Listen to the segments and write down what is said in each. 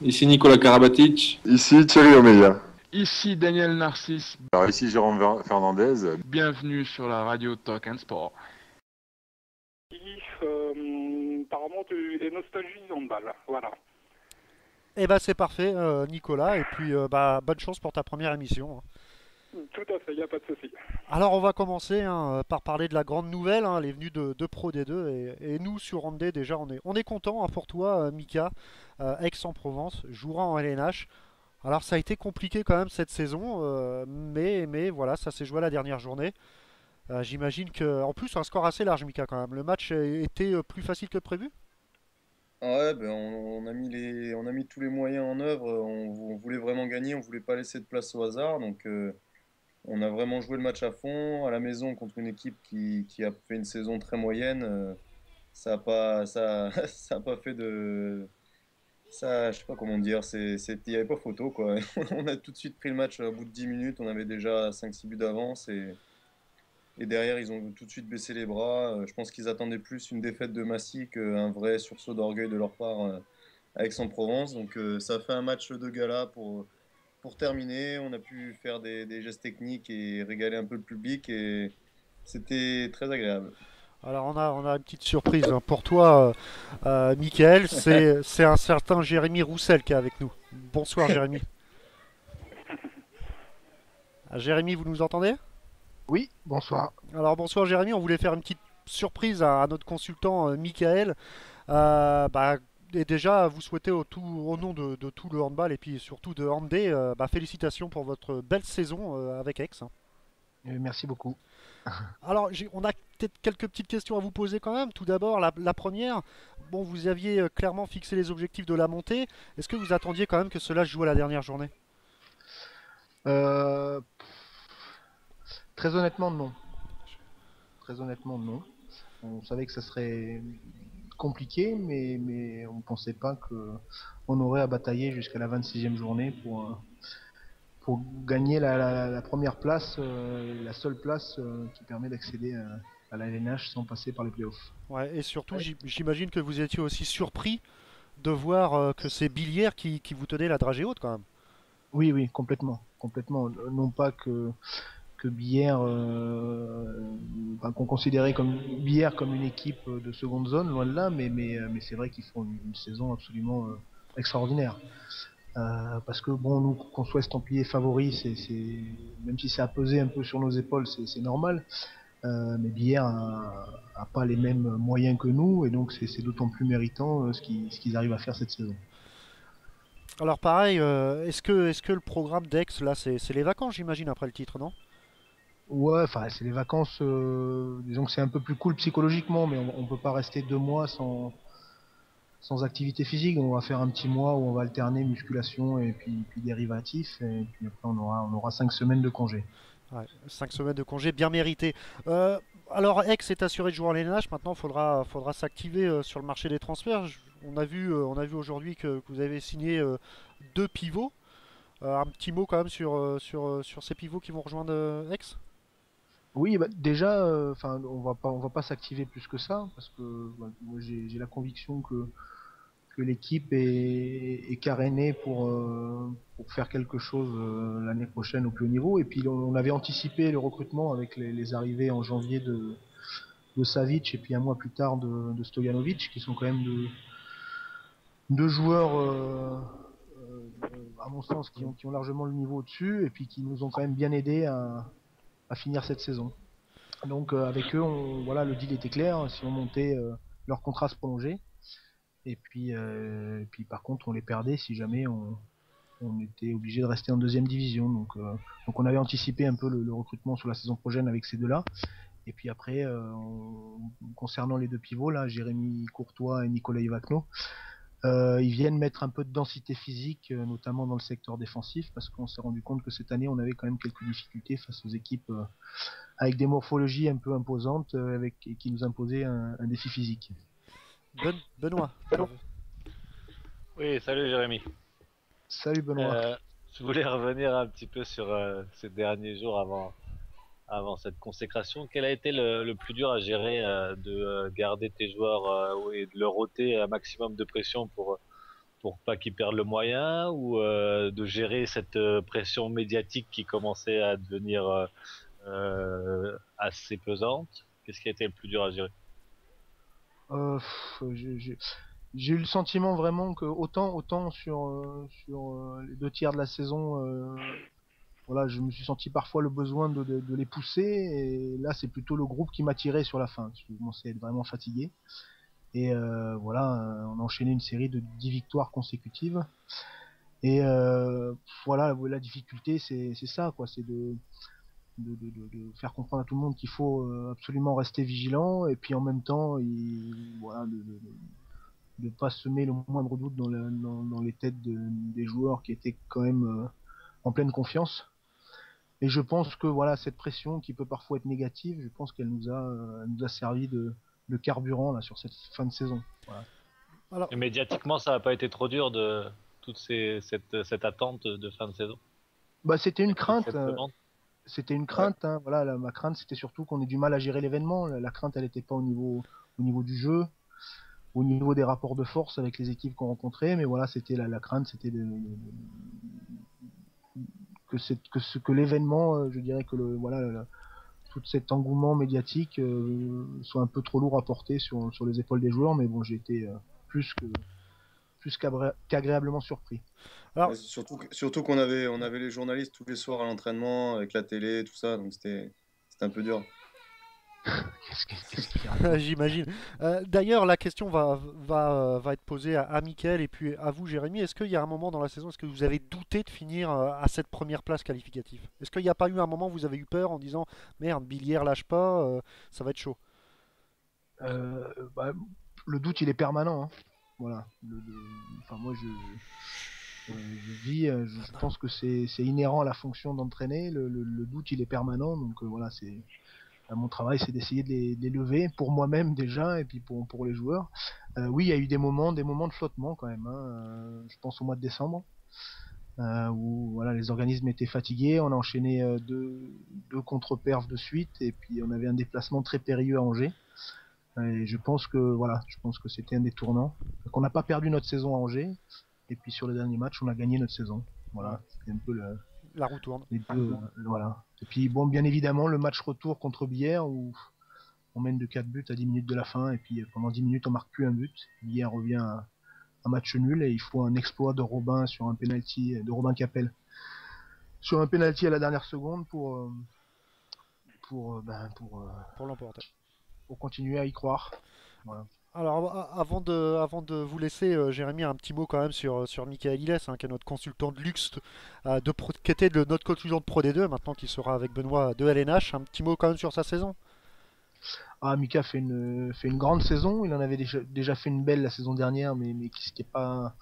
Ici Nicolas Karabatic. Ici Thierry Omeya. Ici Daniel Narcisse, Alors ici Jérôme Fernandez. bienvenue sur la radio Talk and Sport. Apparemment tu es nostalgie handball, voilà. Eh ben c'est parfait, Nicolas, et puis bonne chance pour ta première émission. Tout à fait, il n'y a pas de souci. Alors on va commencer par parler de la grande nouvelle, les venues de Pro D2, et nous sur Randé déjà on est content pour toi, Mika, Aix-en-Provence, jouera en LNH. Alors ça a été compliqué quand même cette saison, mais voilà, ça s'est joué à la dernière journée. J'imagine que, en plus un score assez large, Mika, quand même. Le match était plus facile que prévu. Ouais, ben on a mis tous les moyens en œuvre. On voulait vraiment gagner, on voulait pas laisser de place au hasard. Donc, on a vraiment joué le match à fond à la maison contre une équipe qui a fait une saison très moyenne. Ça a pas fait de, ça, je sais pas comment dire. Il y avait pas photo quoi. On a tout de suite pris le match au bout de 10 minutes. On avait déjà 5-6 buts d'avance et derrière, ils ont tout de suite baissé les bras. Je pense qu'ils attendaient plus une défaite de Massy qu'un vrai sursaut d'orgueil de leur part à Aix-en-Provence. Donc ça a fait un match de gala pour terminer. On a pu faire des gestes techniques et régaler un peu le public et c'était très agréable. Alors on a une petite surprise pour toi, Michael, c'est un certain Jérémy Roussel qui est avec nous. Bonsoir Jérémy. Jérémy, vous nous entendez? Oui, bonsoir. Alors bonsoir Jérémy, on voulait faire une petite surprise à notre consultant Michael. Bah, et déjà, vous souhaiter au nom de tout le handball et puis surtout de Handé, félicitations pour votre belle saison avec Aix. Merci beaucoup. Alors, on a peut-être quelques petites questions à vous poser quand même. Tout d'abord, la première, bon, vous aviez clairement fixé les objectifs de la montée. Est-ce que vous attendiez quand même que cela se joue à la dernière journée? Euh, Très honnêtement, non. Très honnêtement, non. On savait que ça serait compliqué, mais on ne pensait pas qu'on aurait à batailler jusqu'à la 26e journée pour gagner la première place, la seule place qui permet d'accéder à la LNH sans passer par les playoffs. Ouais, et surtout, j'imagine que vous étiez aussi surpris de voir que c'est Billière qui vous tenait la dragée haute quand même. Oui, oui, complètement. Complètement. Non pas que Bière, qu'on considérait comme Bière comme une équipe de seconde zone, loin de là, mais c'est vrai qu'ils font une saison absolument extraordinaire. Parce que bon, nous qu'on soit estampillé favori, même si ça a pesé un peu sur nos épaules, c'est normal. Mais Bière a pas les mêmes moyens que nous, et donc c'est d'autant plus méritant ce qu'ils arrivent à faire cette saison. Alors pareil, est-ce que le programme d'Aix, là, c'est les vacances, j'imagine, après le titre, non? Ouais, enfin c'est les vacances. Disons que c'est un peu plus cool psychologiquement, mais on peut pas rester 2 mois sans activité physique. Donc on va faire un petit mois où on va alterner musculation et puis dérivatifs, et puis après on aura 5 semaines de congé. Ouais, 5 semaines de congé bien mérité. Euh, alors Aix est assuré de jouer en LNH, maintenant il faudra s'activer sur le marché des transferts. On a vu aujourd'hui que vous avez signé deux pivots. Un petit mot quand même sur ces pivots qui vont rejoindre Aix. Oui, bah, déjà, enfin on va pas s'activer plus que ça parce que bah, moi j'ai la conviction que l'équipe est carénée pour faire quelque chose l'année prochaine au plus haut niveau. Et puis on avait anticipé le recrutement avec les arrivées en janvier de Savic et puis un mois plus tard de Stojanovic, qui sont quand même deux joueurs, à mon sens, qui ont largement le niveau au-dessus et puis qui nous ont quand même bien aidés à finir cette saison. Donc avec eux, voilà, le deal était clair. Si on montait, leur contrat se prolongeait. Et puis par contre, on les perdait si jamais on était obligé de rester en deuxième division. Donc on avait anticipé un peu le recrutement sur la saison prochaine avec ces deux-là. Et puis après, concernant les deux pivots, là, Jérémy Courtois et Nicolas Ivacno, ils viennent mettre un peu de densité physique, notamment dans le secteur défensif, parce qu'on s'est rendu compte que cette année, on avait quand même quelques difficultés face aux équipes avec des morphologies un peu imposantes, et qui nous imposaient un défi physique. Benoît. Oui, salut Jérémy. Salut Benoît. Je voulais revenir un petit peu sur ces derniers jours avant cette consécration. Quel a été le plus dur à gérer de garder tes joueurs et de leur ôter un maximum de pression pour pas qu'ils perdent le moyen, ou de gérer cette pression médiatique qui commençait à devenir assez pesante? Qu'est-ce qui a été le plus dur à gérer? J'ai eu le sentiment vraiment que autant sur les 2 tiers de la saison, voilà, je me suis senti parfois le besoin de les pousser, et là c'est plutôt le groupe qui m'a tiré sur la fin. Je commençais à être vraiment fatigué. Et voilà, on a enchaîné une série de 10 victoires consécutives. Et voilà, la difficulté c'est ça, quoi, c'est de faire comprendre à tout le monde qu'il faut absolument rester vigilant, et puis en même temps, voilà, de pas semer le moindre doute dans les têtes des joueurs qui étaient quand même en pleine confiance. Et je pense que voilà, cette pression qui peut parfois être négative, je pense qu'elle nous a servi de carburant là sur cette fin de saison. Voilà. Alors, Et médiatiquement, ça n'a pas été trop dur de toute cette attente de fin de saison? Bah, c'était une crainte. Cette demande. C'était une crainte, hein. Voilà, ma crainte c'était surtout qu'on ait du mal à gérer l'événement. La crainte, elle n'était pas au niveau du jeu, au niveau des rapports de force avec les équipes qu'on rencontrait, mais voilà, c'était la crainte, c'était que l'événement, je dirais que voilà, tout cet engouement médiatique soit un peu trop lourd à porter sur les épaules des joueurs, mais bon, j'ai été plus qu'agréablement surpris. alors, Ouais, surtout qu'on avait les journalistes tous les soirs à l'entraînement, avec la télé, tout ça, donc c'était un peu dur. Qu'est-ce qu'il y a j'imagine. D'ailleurs, la question va être posée à Mickaël et puis à vous, Jérémy. Est-ce qu'il y a un moment dans la saison, est-ce que vous avez douté de finir à cette première place qualificative? Est-ce qu'il n'y a pas eu un moment où vous avez eu peur en disant merde, Billière lâche pas, ça va être chaud? Bah, le doute, il est permanent, hein. Voilà. Enfin, moi, je vis, je pense que c'est inhérent à la fonction d'entraîner. Le doute, il est permanent, donc voilà, mon travail, c'est d'essayer de les lever pour moi-même déjà, et puis pour les joueurs. Oui, il y a eu des moments de flottement quand même, hein. Je pense au mois de décembre, où voilà, les organismes étaient fatigués. On a enchaîné deux contre-perfs de suite, et puis on avait un déplacement très périlleux à Angers. Et je pense que c'était un des tournants. Qu'on n'a pas perdu notre saison à Angers, et puis sur le dernier match, on a gagné notre saison. Voilà, c'était un peu La roue tourne. les deux, voilà. Et puis bon, bien évidemment, le match retour contre Bière, où on mène de 4 buts à 10 minutes de la fin, et puis pendant 10 minutes, on marque plus un but. Bière revient à un match nul, et il faut un exploit de Robin sur un penalty, de Robin Capel, sur un penalty à la dernière seconde pour l'emporter. pour continuer à y croire. Voilà. Alors, avant de vous laisser, Jérémy, un petit mot quand même sur Michael Illes, hein, qui est notre consultant de luxe, qui était notre consultant de Pro D2, maintenant qu'il sera avec Benoît de LNH. Un petit mot quand même sur sa saison. Ah, Mika fait une grande saison. Il en avait déjà fait une belle la saison dernière, mais qui s'était pas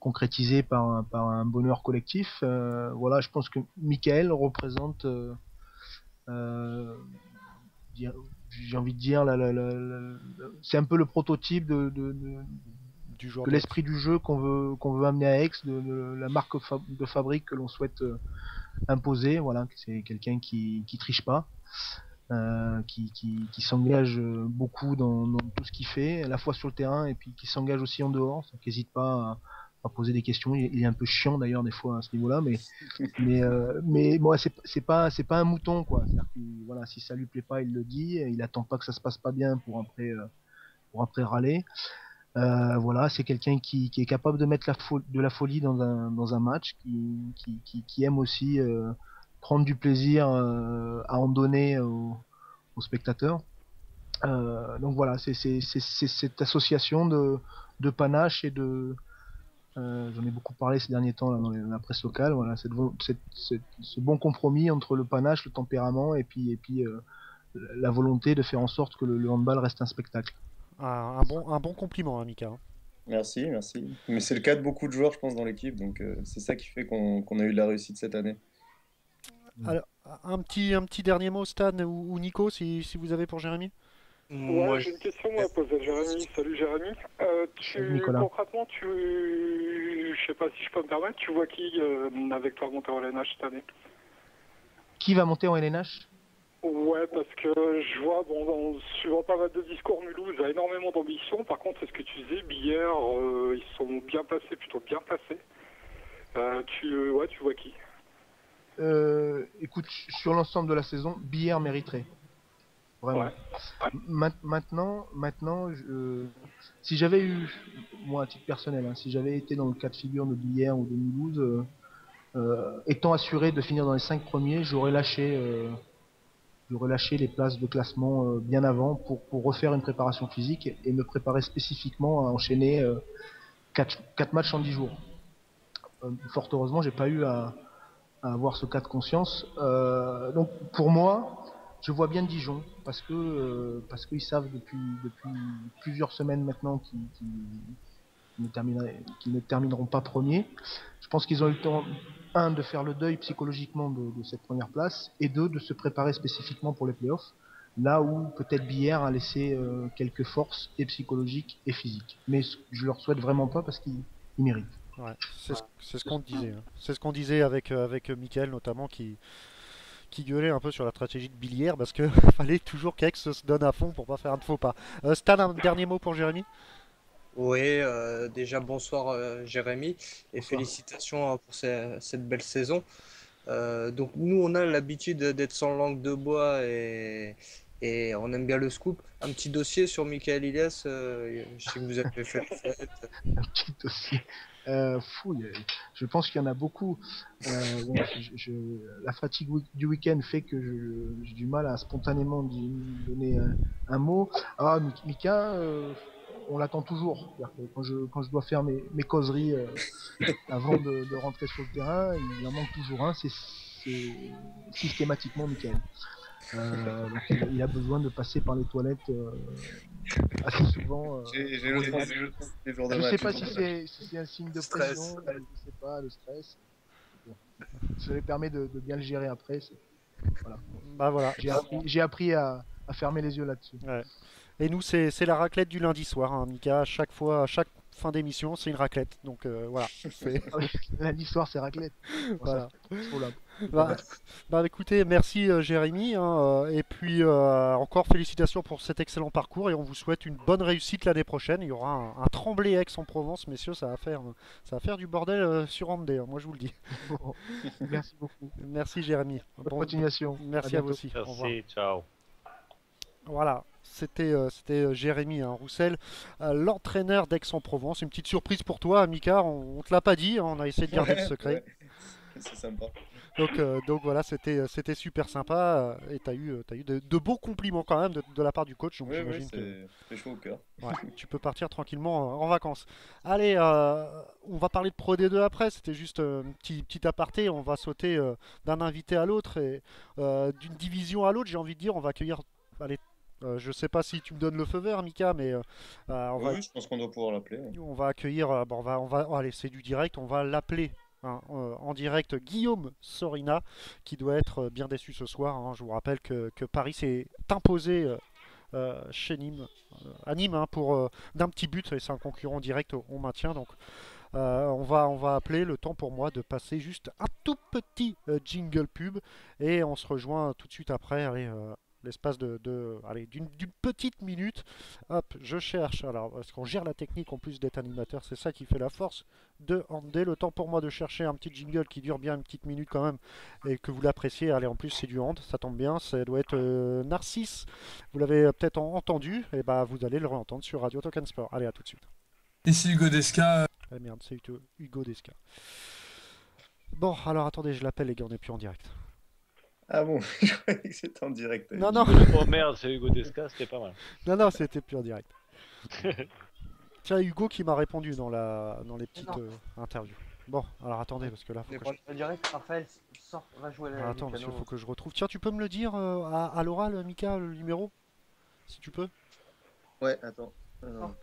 concrétisé par un bonheur collectif. Voilà, je pense que Michael représente, j'ai envie de dire, c'est un peu le prototype Du joueur de l'esprit du jeu qu'on veut amener à Aix, de la marque de fabrique que l'on souhaite imposer. Voilà, c'est quelqu'un qui triche pas, qui s'engage beaucoup dans tout ce qu'il fait, à la fois sur le terrain et puis qui s'engage aussi en dehors, qui n'hésite pas à poser des questions. Il est un peu chiant d'ailleurs des fois à ce niveau-là, mais bon, c'est pas un mouton, quoi. C'est-à-dire que, voilà, si ça lui plaît pas, il le dit, il attend pas que ça se passe pas bien pour après râler. Voilà, c'est quelqu'un qui est capable de mettre de la folie dans un match, qui aime aussi prendre du plaisir à en donner aux spectateurs. Donc voilà, c'est cette association de panache et j'en ai beaucoup parlé ces derniers temps là, dans la presse locale. Voilà, ce bon compromis entre le panache, le tempérament et puis la volonté de faire en sorte que le handball reste un spectacle. Un bon compliment, hein, Mika. Hein. Merci. Mais c'est le cas de beaucoup de joueurs, je pense, dans l'équipe, donc c'est ça qui fait qu'on a eu de la réussite cette année. Alors, un petit dernier mot, Stan ou Nico, si vous avez pour Jérémy. Ouais, j'ai une question à poser à Jérémy. Salut Jérémy. Concrètement, je sais pas si je peux me permettre, tu vois qui avec toi monter en LNH cette année? Qui va monter en LNH? Ouais, parce que je vois, bon, en suivant pas mal de discours, Mulhouse a énormément d'ambition. Par contre, c'est ce que tu disais, Billère, ils sont bien placés, plutôt bien placés. Tu vois qui? Écoute, sur l'ensemble de la saison, Billère mériterait. Vraiment. Ouais. Maintenant, si j'avais eu, moi à titre personnel, hein, si j'avais été dans le cas de figure de Billère ou de Mulhouse, étant assuré de finir dans les 5 premiers, j'aurais lâché les places de classement bien avant pour refaire une préparation physique et me préparer spécifiquement à enchaîner 4 matchs en 10 jours. Fort heureusement, j'ai pas eu à avoir ce cas de conscience. Donc pour moi, je vois bien Dijon parce qu'ils savent depuis plusieurs semaines maintenant qu'ils ne termineront pas premiers. Je pense qu'ils ont eu le temps, un, de faire le deuil psychologiquement de cette première place, et deux, de se préparer spécifiquement pour les playoffs, là où peut-être Billère a laissé quelques forces, et psychologiques et physiques. Mais je leur souhaite vraiment pas parce qu'ils méritent. Ouais, c'est ce qu'on disait. Hein. C'est ce qu'on disait avec Mickaël notamment qui gueulait un peu sur la stratégie de Billière parce que fallait toujours qu'Aix se donne à fond pour pas faire un faux pas. Stan, un dernier mot pour Jérémy? Oui, déjà bonsoir Jérémy et Bonsoir. félicitations pour cette belle saison. Donc nous on a l'habitude d'être sans langue de bois et on aime bien le scoop. Un petit dossier sur Michael Elias, je sais que vous avez fait la fête. Un petit dossier. Je pense qu'il y en a beaucoup. Bon, la fatigue du week-end fait que j'ai du mal à spontanément donner un mot. Ah, Mika, on l'attend toujours. C'est-à-dire que quand je dois faire mes causeries avant de rentrer sur le terrain, il en manque toujours un. C'est systématiquement Michael. Donc il a besoin de passer par les toilettes assez souvent. J'ai le sens les jours de Je match. sais pas si c'est un signe de Stress. pression, je sais pas, le stress. Bon. Ça lui permet de bien le gérer après. Voilà. Bah voilà. J'ai appris à fermer les yeux là-dessus. Ouais. Et nous, c'est la raclette du lundi soir, hein, Mika. À chaque fin d'émission, c'est une raclette. Donc voilà. Lundi soir, c'est raclette. Bon, Voilà. Voilà. Bah écoutez, merci Jérémy. Hein, et puis encore félicitations pour cet excellent parcours et on vous souhaite une bonne réussite l'année prochaine. Il y aura un Tremblay Aix-en-Provence, messieurs, ça va faire du bordel sur Andé, hein, moi je vous le dis. Merci beaucoup. Merci Jérémy. Bonne continuation. Merci à vous aussi. Au revoir. Merci, ciao. Voilà, c'était Jérémy Roussel, l'entraîneur d'Aix-en-Provence. Une petite surprise pour toi, Mika, on te l'a pas dit, hein, on a essayé de garder le secret. Ouais. C'est sympa. Donc voilà, c'était super sympa et t'as eu de beaux compliments quand même de la part du coach. Donc Oui, j'imagine que c'est chaud au cœur. ouais, tu peux partir tranquillement en vacances. Allez, on va parler de Pro D2 après. C'était juste un petit aparté. On va sauter d'un invité à l'autre et d'une division à l'autre. J'ai envie de dire, on va accueillir. Allez, je sais pas si tu me donnes le feu vert, Mika, mais Oui, je pense qu'on doit pouvoir l'appeler. on va accueillir. Bon, allez, c'est du direct. On va l'appeler. Hein, en direct, Guillaume Sorina, qui doit être bien déçu ce soir. Hein. Je vous rappelle que Paris s'est imposé chez Nîmes, à Nîmes, hein, d'un petit but, et c'est un concurrent direct au maintien. Donc, on va appeler le temps pour moi de passer juste un tout petit jingle pub, et on se rejoint tout de suite après. Allez, l'espace d'une petite minute. Hop, je cherche. Alors, parce qu'on gère la technique en plus d'être animateur, c'est ça qui fait la force de Andé. Le temps pour moi de chercher un petit jingle qui dure bien une petite minute quand même et que vous l'appréciez. Allez, en plus c'est du hand, ça tombe bien. Ça doit être Narcisse. Vous l'avez peut-être entendu, et bah vous allez le réentendre sur Radio Token Sport. Allez, à tout de suite. Ici Hugo Desca. Ah merde, c'est Hugo Desca. Bon, alors attendez, je l'appelle les gars, on n'est plus en direct. Ah bon, je croyais que c'était en direct. Non, non. Oh merde, c'est Hugo Desca, c'était pas mal. Non, c'était plus en direct. Tiens, Hugo qui m'a répondu dans les petites interviews. Bon, alors attendez, parce que là, faut que je... direct, Raphaël, sort, va jouer alors, attends, parce qu'il faut que je retrouve. Tiens, tu peux me le dire à l'oral, Mika, le numéro? Si tu peux. Ouais, attends. Alors,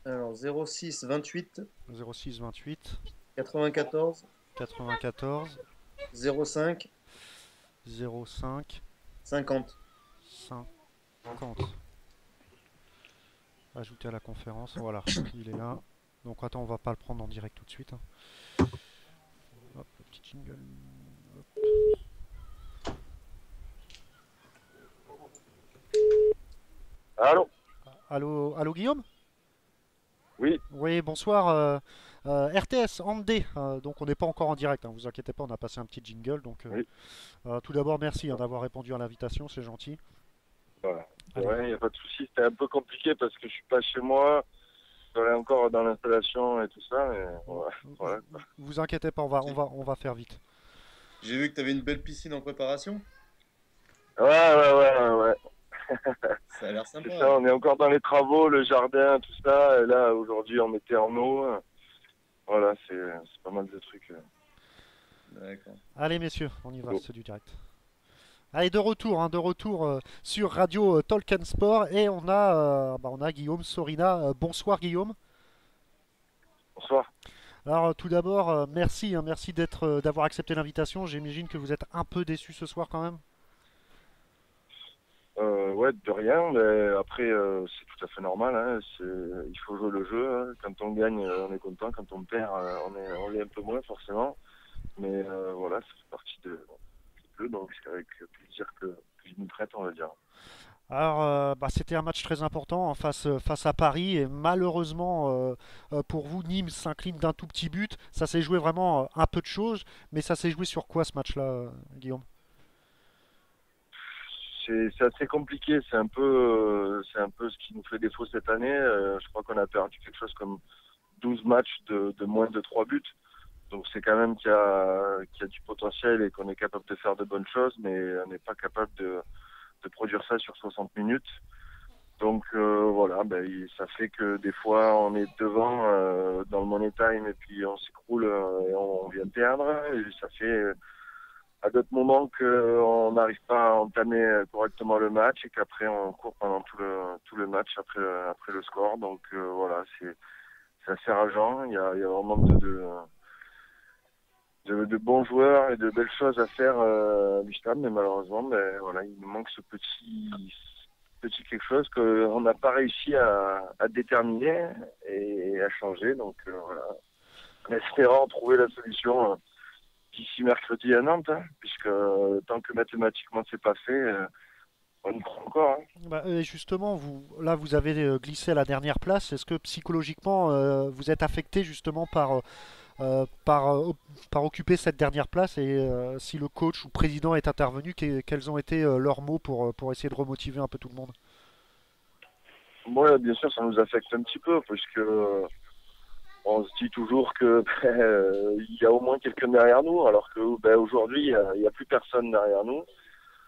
alors 06 28 06 28 94 94 05 05 50 50. Ajouter à la conférence, voilà, il est là. Donc attends, on va pas le prendre en direct tout de suite. Hein. jingle. Allô? Allô Guillaume? Oui. Oui, bonsoir. RTS, Andé. Donc on n'est pas encore en direct, hein, vous inquiétez pas, on a passé un petit jingle. Donc, Oui. tout d'abord, merci d'avoir répondu à l'invitation, c'est gentil. Voilà. Allez. Ouais, il n'y a pas de souci. C'était un peu compliqué parce que je suis pas chez moi. Je suis encore dans l'installation et tout ça. Mais voilà. Vous inquiétez pas, on va faire vite. J'ai vu que tu avais une belle piscine en préparation. Ouais. Ça a l'air sympa. C'est ça, on est encore dans les travaux, le jardin, tout ça. Et là, aujourd'hui, on mettait en eau. Voilà, c'est pas mal de trucs. D'accord. Allez messieurs, on y va, c'est du direct. Allez, de retour sur Radio Talk and Sport et on a Guillaume Sorina. Bonsoir Guillaume. Bonsoir. Alors tout d'abord, merci d'avoir accepté l'invitation. J'imagine que vous êtes un peu déçu ce soir quand même. Ouais, de rien, mais après, c'est tout à fait normal. Hein. Il faut jouer le jeu. Hein. Quand on gagne, on est content. Quand on perd, on l'est un peu moins forcément. Mais voilà, ça fait partie du jeu, donc c'est avec plaisir que je nous traite, on va dire. Alors, c'était un match très important en face à Paris et malheureusement pour vous, Nîmes s'incline d'un tout petit but. Ça s'est joué vraiment un peu de choses, mais ça s'est joué sur quoi ce match-là, Guillaume? C'est assez compliqué, c'est un peu ce qui nous fait défaut cette année. Je crois qu'on a perdu quelque chose comme 12 matchs de moins de 3 buts. Donc c'est quand même qu'il y a du potentiel et qu'on est capable de faire de bonnes choses, mais on n'est pas capable de produire ça sur 60 minutes. Donc voilà, ça fait que des fois on est devant dans le money time et puis on s'écroule et on vient perdre. Et ça fait à d'autres moments qu'on n'arrive pas à entamer correctement le match et qu'après on court pendant tout le match après le score. Donc voilà, c'est assez rageant. Il y a vraiment de bons joueurs et de belles choses à faire du stade, mais malheureusement, voilà, il nous manque ce petit quelque chose qu'on n'a pas réussi à déterminer et à changer. Donc voilà, en espérant trouver la solution d'ici mercredi à Nantes, hein, puisque tant que mathématiquement c'est pas fait, on y croit encore. Hein. Et justement, vous avez glissé à la dernière place. Est-ce que psychologiquement, vous êtes affecté justement par occuper cette dernière place et si le coach ou président est intervenu, quels ont été leurs mots pour essayer de remotiver un peu tout le monde? Ouais, bien sûr, ça nous affecte un petit peu parce que on se dit toujours que il y a au moins quelqu'un derrière nous, alors que aujourd'hui il y a plus personne derrière nous.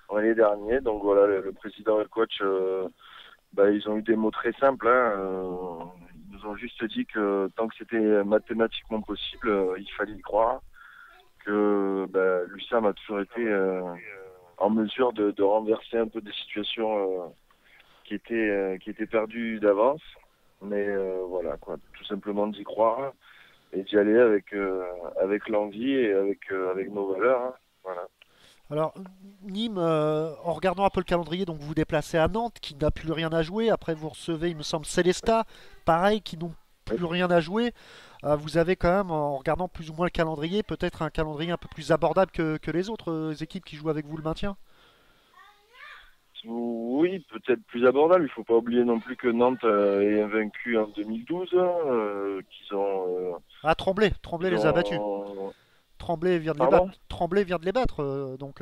On est les derniers, donc voilà, le président et le coach, ils ont eu des mots très simples. Hein, ils nous ont juste dit que tant que c'était mathématiquement possible, il fallait y croire. Que l'USAM a toujours été en mesure de renverser un peu des situations qui étaient perdues d'avance. Mais voilà, quoi, tout simplement d'y croire et d'y aller avec l'envie et avec nos valeurs. Hein, voilà. Alors, Nîmes, en regardant un peu le calendrier, donc vous vous déplacez à Nantes, qui n'a plus rien à jouer. Après, vous recevez, il me semble, Célestat, pareil, qui n'ont plus rien à jouer. Vous avez quand même, en regardant plus ou moins le calendrier, peut-être un calendrier un peu plus abordable que les autres équipes qui jouent avec vous le maintien. Oui, peut-être plus abordable. Il ne faut pas oublier non plus que Nantes est invaincu en 2012, qu'ils ont... Tremblay les a battus. Tremblay vient de les battre. Tremblay vient de les battre, donc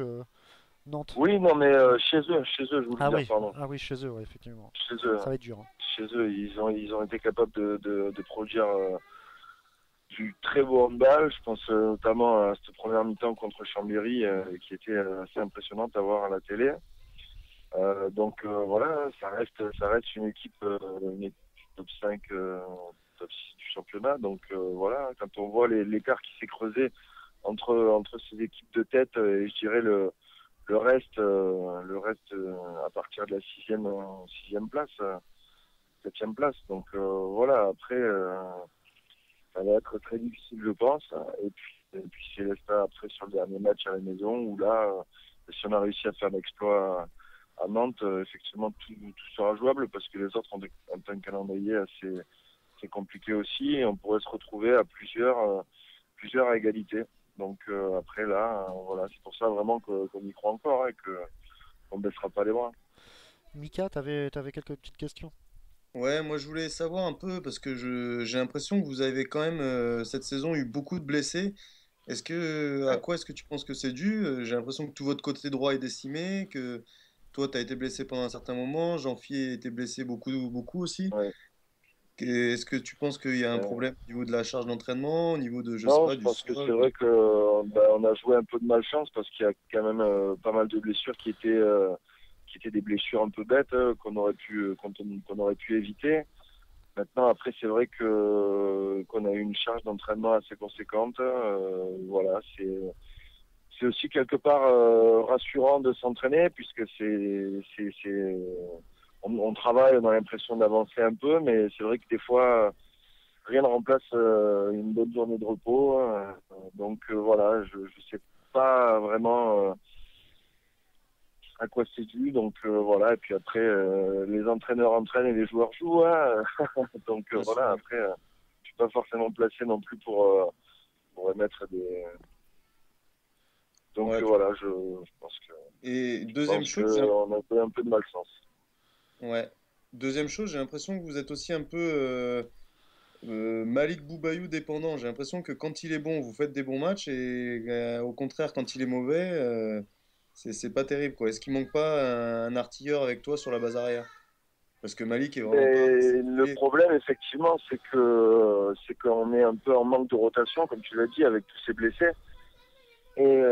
Nantes. Oui, non, mais chez eux, je voulais dire, oui. pardon. Ah oui, chez eux, ouais, effectivement. Chez eux, ça va être dur. Hein. Chez eux, ils ont été capables de produire du très beau handball. Je pense notamment à cette première mi-temps contre Chambéry, qui était assez impressionnante à voir à la télé. Donc voilà, ça reste une équipe top 5, top 6 du championnat. Donc voilà, quand on voit l'écart qui s'est creusé entre ces équipes de tête et je dirais le reste à partir de la sixième place, septième place. Donc voilà, après ça va être très difficile, je pense. Et puis Célestat après sur le dernier match à la maison où là, si on a réussi à faire l'exploit à Nantes, effectivement, tout sera jouable parce que les autres ont un calendrier assez compliqué aussi et on pourrait se retrouver à plusieurs à égalité. Donc après là, voilà, c'est pour ça vraiment qu'on y croit encore et qu'on ne baissera pas les bras. Mika, t'avais quelques petites questions? Ouais, moi je voulais savoir un peu parce que j'ai l'impression que vous avez quand même cette saison eu beaucoup de blessés. À quoi est-ce que tu penses que c'est dû? J'ai l'impression que tout votre côté droit est décimé, que toi tu as été blessé pendant un certain moment, Jean-Phi a été blessé beaucoup, beaucoup aussi. Ouais. Est-ce que tu penses qu'il y a un problème au niveau de la charge d'entraînement, au niveau de, je sais Non, pas, je du pense que c'est sol? vrai que on a joué un peu de malchance parce qu'il y a quand même pas mal de blessures qui étaient des blessures un peu bêtes qu'on aurait pu éviter. Maintenant, après, c'est vrai qu'on a eu une charge d'entraînement assez conséquente. Voilà, c'est aussi quelque part rassurant de s'entraîner puisque on travaille, on a l'impression d'avancer un peu, mais c'est vrai que des fois rien ne remplace une bonne journée de repos. Donc voilà, je sais pas vraiment à quoi c'est dû. Donc voilà, et puis après les entraîneurs entraînent et les joueurs jouent. Hein. Donc voilà, après je suis pas forcément placé non plus pour émettre des. Donc Ouais, voilà, je pense que Et deuxième chose, on a fait un peu de malchance. ouais. Deuxième chose, j'ai l'impression que vous êtes aussi un peu Malik Boubayou dépendant. J'ai l'impression que quand il est bon, vous faites des bons matchs et au contraire, quand il est mauvais, c'est pas terrible, quoi. Est-ce qu'il manque pas un artilleur avec toi sur la base arrière? Parce que Malik est vraiment pas Et assez le équipé. problème, effectivement, c'est qu'on est un peu en manque de rotation, comme tu l'as dit, avec tous ces blessés. Et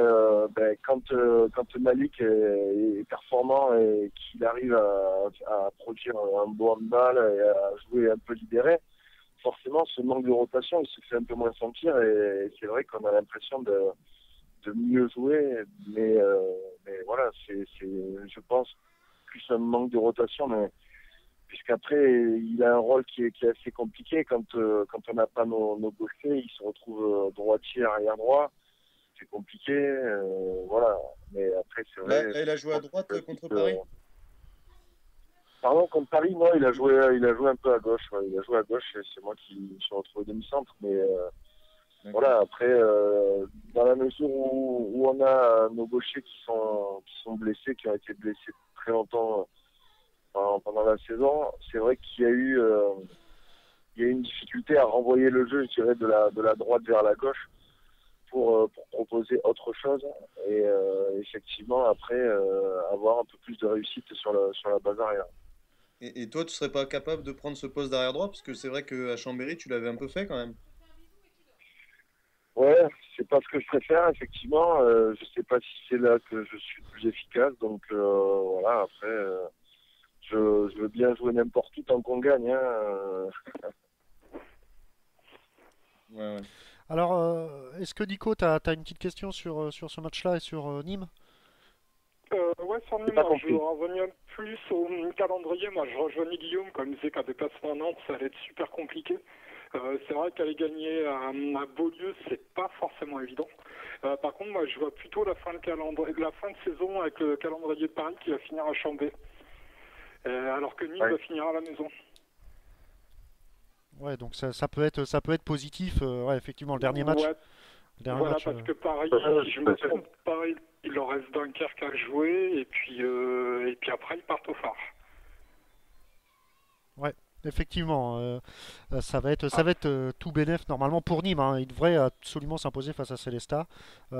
quand Malik est performant et qu'il arrive à produire un bon handball et à jouer un peu libéré, forcément, ce manque de rotation, il se fait un peu moins sentir. Et c'est vrai qu'on a l'impression de mieux jouer. Mais voilà, je pense, plus un manque de rotation. Mais puisqu'après, il a un rôle qui est assez compliqué. Quand on n'a pas nos gauchers, il se retrouve droitier, arrière droit. C'est compliqué, voilà. Mais après, c'est vrai. Là, il a joué à droite contre Paris? Pardon, contre Paris, non, il a joué un peu à gauche. Ouais. Il a joué à gauche et c'est moi qui me suis retrouvé demi-centre. Mais voilà, après, dans la mesure où on a nos gauchers qui sont blessés, qui ont été blessés très longtemps pendant la saison, c'est vrai qu'il y a eu une difficulté à renvoyer le jeu, je dirais, de la droite vers la gauche. Pour proposer autre chose et effectivement après avoir un peu plus de réussite sur la base arrière. Et toi, tu serais pas capable de prendre ce poste d'arrière droit? Parce que c'est vrai qu'à Chambéry, tu l'avais un peu fait quand même. Ouais, c'est pas ce que je préfère effectivement. Je sais pas si c'est là que je suis plus efficace. Donc voilà, après je veux bien jouer n'importe où tant qu'on gagne. Hein. Ouais. Alors, est-ce que Nico, tu as une petite question sur ce match-là et sur Nîmes? Ouais, sur Nîmes, je veux revenir plus au calendrier. Moi, je rejoignais Guillaume, comme il disait qu'un déplacement à Nantes, ça allait être super compliqué. C'est vrai qu'aller gagner à Beaulieu, c'est pas forcément évident. Par contre, moi, je vois plutôt la fin de saison avec le calendrier de Paris qui va finir à Chambé, alors que Nîmes va finir à la maison. Ouais, donc ça peut être positif. Ouais, effectivement, le dernier match. Ouais. Voilà, parce que Paris, si je me trompe pas, il leur reste Dunkerque à jouer et puis après ils partent au phare. Ouais, effectivement, ça va être tout bénef normalement pour Nîmes. Hein. Il devrait absolument s'imposer face à Célestat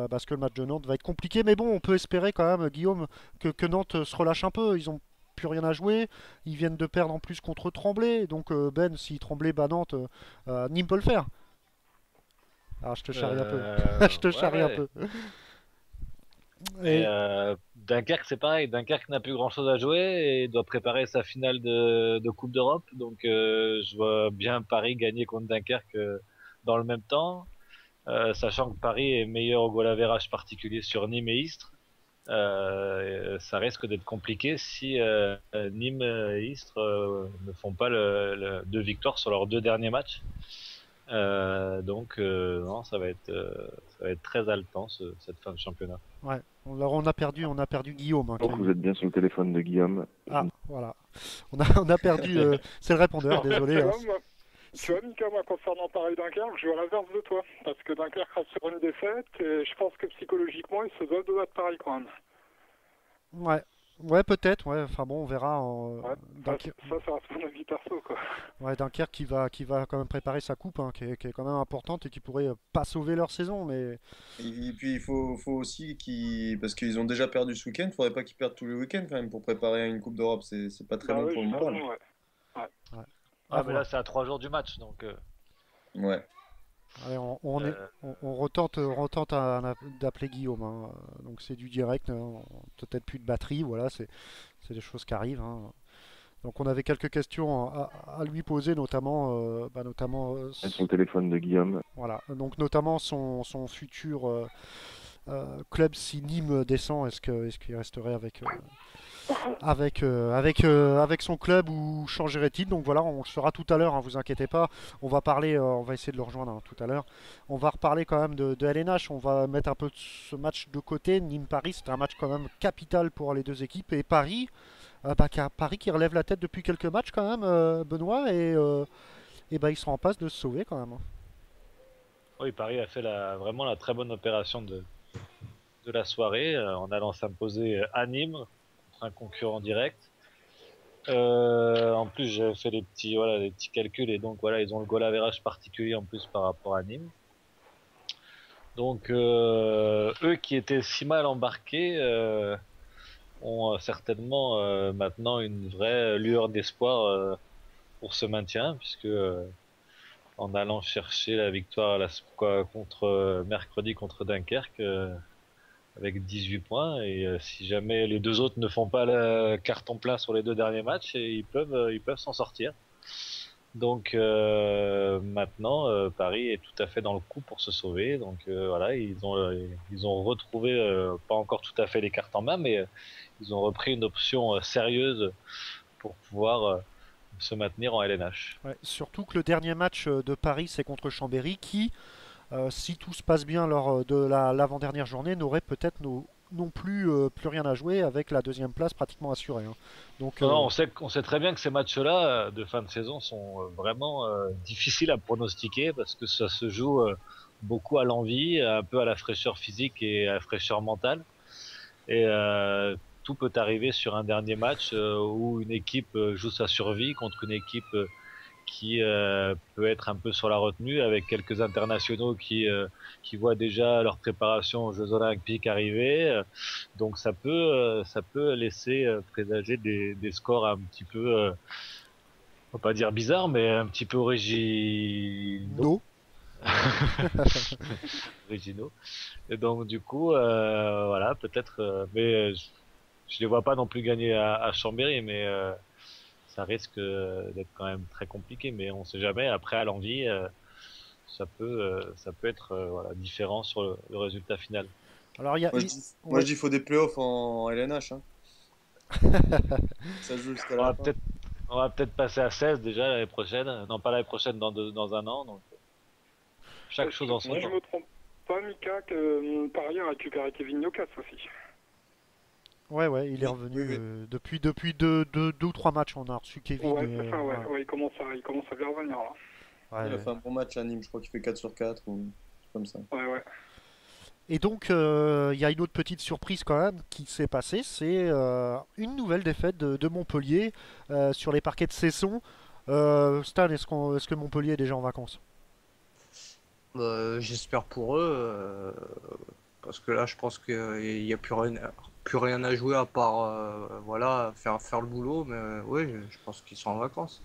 parce que le match de Nantes va être compliqué. Mais bon, on peut espérer quand même, Guillaume, que Nantes se relâche un peu. Ils ont plus rien à jouer. Ils viennent de perdre en plus contre Tremblay. Donc Ben, si Tremblay bat Nantes, Nîmes peut le faire. Alors je te charrie un peu. Je te charrie un peu. Et Dunkerque, c'est pareil. Dunkerque n'a plus grand chose à jouer et doit préparer sa finale de Coupe d'Europe. Donc je vois bien Paris gagner contre Dunkerque dans le même temps, sachant que Paris est meilleur au goal average particulier sur Nîmes et Istres. Ça risque d'être compliqué si Nîmes et Istres ne font pas deux victoires sur leurs deux derniers matchs. Donc non, ça va être très haletant cette fin de championnat. Ouais, on a perdu Guillaume. Hein, Donc vous êtes bien sur le téléphone de Guillaume. Ah, voilà. On a perdu. C'est le répondeur, désolé. Hein. Tu vois, Mika, moi, concernant Paris-Dunkerque, je vais à l'inverse de toi. Parce que Dunkerque reste sur une défaite et je pense que psychologiquement, ils se doivent de battre Paris quand même. Ouais. Ouais, peut-être, ouais. Enfin bon, on verra. Ouais, ça reste mon avis perso, quoi. Ouais, Dunkerque qui va quand même préparer sa coupe, hein, qui est quand même importante et qui pourrait pas sauver leur saison, mais Et puis il faut aussi parce qu'ils ont déjà perdu ce week-end, il faudrait pas qu'ils perdent tous les week-ends quand même pour préparer une Coupe d'Europe. C'est pas très Bah bon oui, pour le moral. justement, ouais. ouais. Ah, À mais voir. là, c'est à 3 jours du match, donc. Ouais. Allez, on retente d'appeler Guillaume, hein. Donc c'est du direct, hein. Peut-être plus de batterie, voilà, c'est des choses qui arrivent, hein. Donc on avait quelques questions à lui poser, notamment Sur le téléphone de Guillaume. voilà, donc notamment son futur club si Nîmes descend, est-ce qu'il resterait avec son club ou changerait-il? Donc voilà, on le saura tout à l'heure, hein, vous inquiétez pas. On va parler, on va essayer de le rejoindre, hein, tout à l'heure. On va reparler quand même de LNH. On va mettre un peu ce match de côté. Nîmes-Paris, c'était un match quand même capital pour les deux équipes. Et Paris, Paris qui relève la tête depuis quelques matchs quand même, Benoît, et ils sont en passe de se sauver quand même, hein. Oui, Paris a fait vraiment la très bonne opération de la soirée en allant s'imposer à Nîmes contre un concurrent direct. En plus, j'ai fait les petits calculs et donc voilà, ils ont le goal average particulier en plus par rapport à Nîmes. Donc eux qui étaient si mal embarqués ont certainement maintenant une vraie lueur d'espoir pour ce maintien, puisque en allant chercher la victoire mercredi contre Dunkerque avec 18 points, et si jamais les deux autres ne font pas le carton plein sur les deux derniers matchs, ils peuvent s'en sortir. Donc maintenant Paris est tout à fait dans le coup pour se sauver. Donc voilà, ils ont retrouvé pas encore tout à fait les cartes en main, mais ils ont repris une option sérieuse pour pouvoir se maintenir en LNH. Ouais, surtout que le dernier match de Paris, c'est contre Chambéry, qui, si tout se passe bien lors de l'avant-dernière journée, n'aurait peut-être non plus rien à jouer avec la deuxième place pratiquement assurée, hein. Donc, Non, on sait très bien que ces matchs-là de fin de saison sont vraiment difficiles à pronostiquer parce que ça se joue beaucoup à l'envie, un peu à la fraîcheur physique et à la fraîcheur mentale. Et tout peut arriver sur un dernier match où une équipe joue sa survie contre une équipe qui peut être un peu sur la retenue avec quelques internationaux qui voient déjà leur préparation aux Jeux Olympiques arriver. Donc ça peut laisser présager des scores un petit peu, on va pas dire bizarres, mais un petit peu originaux. Originaux. Et donc du coup, voilà, peut-être, mais je les vois pas non plus gagner à Chambéry, mais ça risque d'être quand même très compliqué, mais on sait jamais. Après, à l'envie, ça peut être voilà, différent sur le résultat final. Alors, moi, je dis faut des playoffs en LNH, hein. Ça joue jusqu'à la fin. On va peut-être passer à 16 déjà l'année prochaine. Non, pas l'année prochaine, dans un an. Donc, chaque chose en son temps. Je me trompe pas, Mika, que Paris a récupéré Kevin Niokas aussi. Ouais, il est revenu depuis deux ou trois matchs. On a reçu Kevin. Ouais, c'est ça, ouais, il commence à bien revenir là. Ouais, il a fait un bon match à Nîmes, je crois qu'il fait 4 sur 4 ou comme ça. Ouais. Et donc, il y a une autre petite surprise quand même qui s'est passée, c'est une nouvelle défaite de Montpellier sur les parquets de Cesson. Stan, est-ce que Montpellier est déjà en vacances? J'espère pour eux, parce que là, je pense qu'il n'y a plus rien à jouer à part voilà, faire le boulot, mais oui, je pense qu'ils sont en vacances.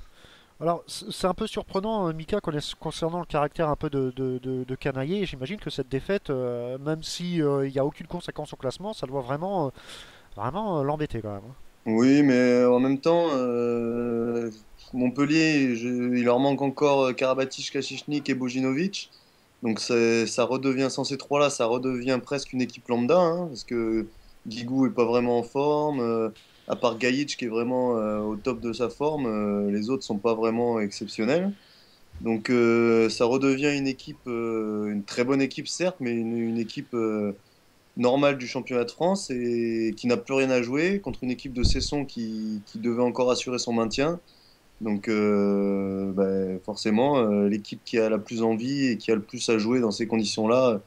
Alors, c'est un peu surprenant, Mika, concernant le caractère un peu de Canaillé. J'imagine que cette défaite, même si il n'y a aucune conséquence au classement, ça doit vraiment l'embêter quand même, hein. Oui, mais en même temps, Montpellier, il leur manque encore Karabatic, Kachichnik et Bojinovic. Donc ça redevient, sans ces trois-là, ça redevient presque une équipe lambda, hein, parce que Guigou est pas vraiment en forme. À part Gajic qui est vraiment au top de sa forme, les autres sont pas vraiment exceptionnels. Donc ça redevient une équipe, une très bonne équipe certes, mais une équipe normale du championnat de France et qui n'a plus rien à jouer contre une équipe de Cesson qui devait encore assurer son maintien. Donc forcément, l'équipe qui a la plus envie et qui a le plus à jouer dans ces conditions-là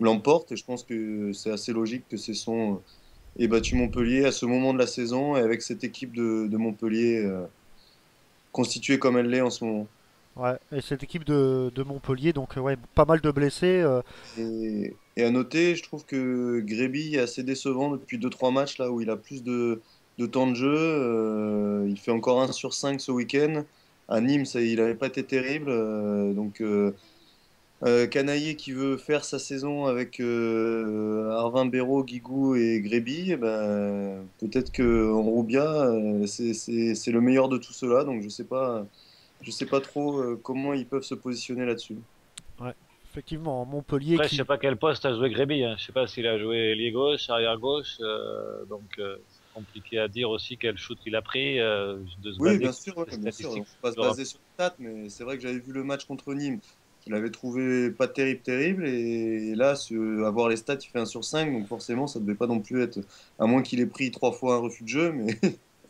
l'emporte. Et je pense que c'est assez logique que Cesson ait battu Montpellier à ce moment de la saison et avec cette équipe de Montpellier constituée comme elle l'est en ce moment. Ouais, et cette équipe de Montpellier, donc ouais, pas mal de blessés. Et à noter, je trouve que Gréby est assez décevant depuis deux trois matchs là où il a plus de temps de jeu. Il fait encore 1 sur 5 ce week-end. À Nîmes, il n'avait pas été terrible. Canaillé qui veut faire sa saison avec Arvin Béraud, Guigou et Gréby, eh ben, peut-être que Roubia, c'est le meilleur de tout cela. Donc je sais pas trop comment ils peuvent se positionner là-dessus. Ouais, effectivement, Montpellier Après, je qui. sais pas quel poste a joué Gréby. Hein. Je sais pas s'il a joué ailier gauche, arrière gauche. C'est compliqué à dire aussi quel shoot il a pris. De se Oui, baser bien sur sûr, les ouais, bien sûr. On statistiques. ne peut pas se baser sur les stats, mais c'est vrai que j'avais vu le match contre Nîmes. Je l'avais trouvé pas terrible, terrible. Et là, avoir les stats, il fait 1 sur 5. Donc forcément, ça ne devait pas non plus être. À moins qu'il ait pris 3 fois un refus de jeu. Mais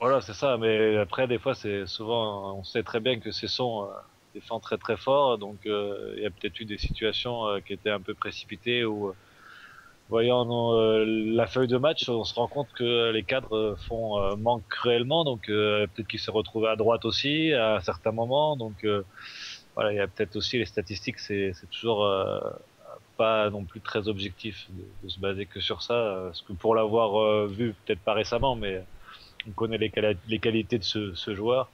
Voilà, c'est ça. Mais après, des fois, c'est souvent, on sait très bien que Cesson défend très très fort. Donc, il y a peut-être eu des situations qui étaient un peu précipitées où, voyant la feuille de match, on se rend compte que les cadres manquent cruellement. Donc, peut-être qu'il s'est retrouvé à droite aussi à un certain moment. Donc, voilà, il y a peut-être aussi les statistiques. C'est toujours pas non plus très objectif de se baser que sur ça. Parce que pour l'avoir vu, peut-être pas récemment, mais on connaît les qualités de ce joueur.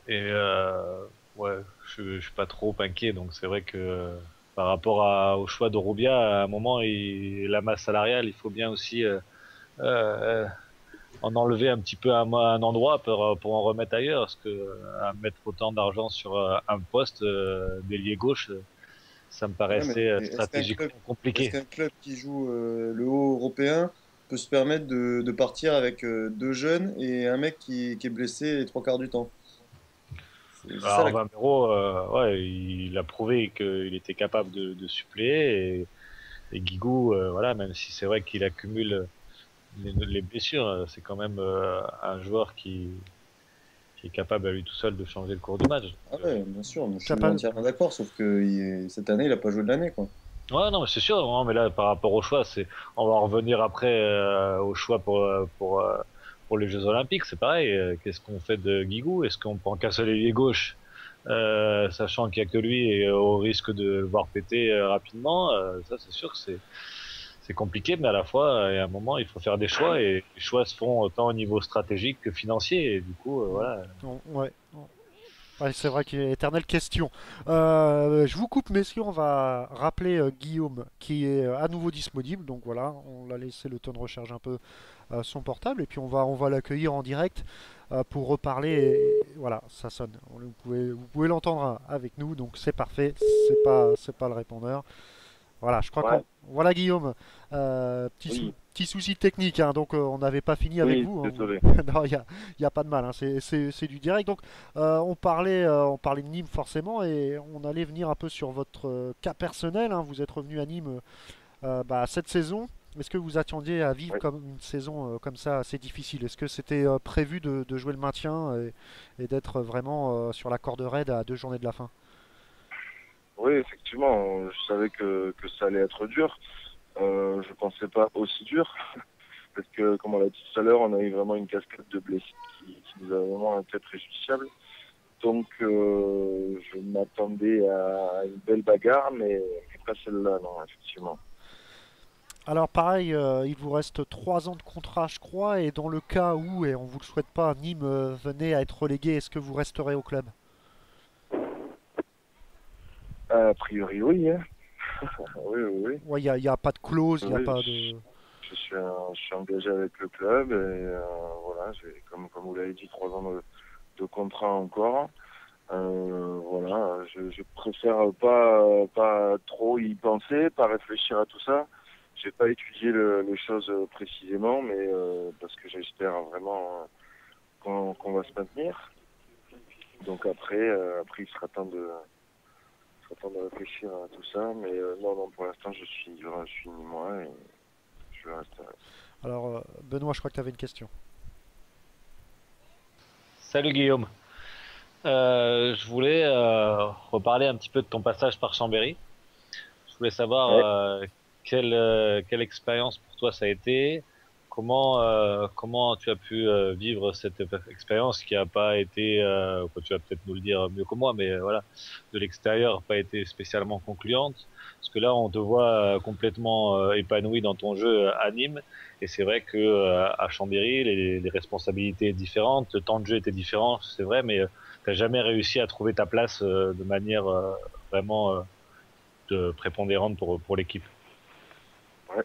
Et ouais, je suis pas trop inquiet. Donc c'est vrai que par rapport au choix de Rubia, à un moment, la masse salariale, il faut bien aussi euh, en enlever un petit peu à un endroit pour en remettre ailleurs. Parce que à mettre autant d'argent sur un poste d'ailier gauche, ça me ouais, mais paraissait est-ce stratégiquement compliqué. qu'un club qui joue le haut européen peut se permettre de partir avec deux jeunes et un mec qui est blessé les 3 quarts du temps? C'est ça Alors la... Vamero, ouais, il a prouvé qu'il était capable de suppléer et Guigou, voilà, même si c'est vrai qu'il accumule les blessures, c'est quand même un joueur qui est capable à lui tout seul de changer le cours du match. Ah ouais, bien sûr, je T'as suis pas. entièrement d'accord, sauf que cette année, il n'a pas joué de l'année, quoi. Ouais, non, mais c'est sûr. Non, mais là, par rapport au choix, on va revenir après au choix pour les Jeux Olympiques. C'est pareil. Qu'est-ce qu'on fait de Guigou? Est-ce qu'on prend qu'un seul ailier gauche, sachant qu'il y a que lui et au risque de le voir péter rapidement? Ça, c'est sûr que c'est compliqué, mais à la fois, à un moment, il faut faire des choix et les choix se font autant au niveau stratégique que financier. Et du coup, voilà. Ouais. Ouais, c'est vrai qu'il y a éternelle question. Je vous coupe, messieurs, on va rappeler Guillaume qui est à nouveau disponible. Donc voilà, on l'a laissé le temps de recharger un peu son portable et puis on va l'accueillir en direct pour reparler. Et voilà, ça sonne. Vous pouvez l'entendre avec nous, donc c'est parfait. C'est pas le répondeur. Voilà, je crois Ouais, qu'on. Voilà Guillaume, oui, petit souci technique, hein, donc on n'avait pas fini avec oui, vous. Hein. désolé. Non, y a pas de mal, hein, c'est du direct. Donc on parlait de Nîmes forcément et on allait venir un peu sur votre cas personnel. Hein. Vous êtes revenu à Nîmes cette saison. Est-ce que vous attendiez à vivre Oui. comme une saison comme ça assez difficile? Est-ce que c'était prévu de jouer le maintien et d'être vraiment sur la corde raide à 2 journées de la fin? Oui, effectivement, je savais que ça allait être dur. Je pensais pas aussi dur, parce que, comme on l'a dit tout à l'heure, on a eu vraiment une cascade de blessés qui nous a vraiment été préjudiciable. Donc, je m'attendais à une belle bagarre, mais pas celle-là, non, effectivement. Alors pareil, il vous reste 3 ans de contrat, je crois, et dans le cas où, et on vous le souhaite pas, Nîmes venait à être relégué, est-ce que vous resterez au club? A priori, oui, hein. Oui, oui, oui. Ouais, il y a pas de clause, il n'y a Oui, pas de... je suis engagé avec le club et voilà, j'ai, comme vous l'avez dit, 3 ans de contrat encore. Voilà, je préfère pas trop y penser, pas réfléchir à tout ça. J'ai pas étudié les choses précisément, mais parce que j'espère vraiment qu'on va se maintenir. Donc après il sera temps de réfléchir à tout ça, mais non, non, pour l'instant je suis ni moi et je reste. Alors Benoît, je crois que tu avais une question. Salut Guillaume. Je voulais reparler un petit peu de ton passage par Chambéry. Je voulais savoir Ouais. quelle expérience pour toi ça a été, comment tu as pu vivre cette expérience qui a pas été, quoi, tu vas peut-être nous le dire mieux que moi, mais voilà, de l'extérieur pas été spécialement concluante. Parce que là, on te voit complètement épanoui dans ton jeu à Nîmes, et c'est vrai que à Chambéry, les responsabilités étaient différentes, le temps de jeu était différent, c'est vrai, mais t'as jamais réussi à trouver ta place de manière vraiment prépondérante pour l'équipe. Ouais.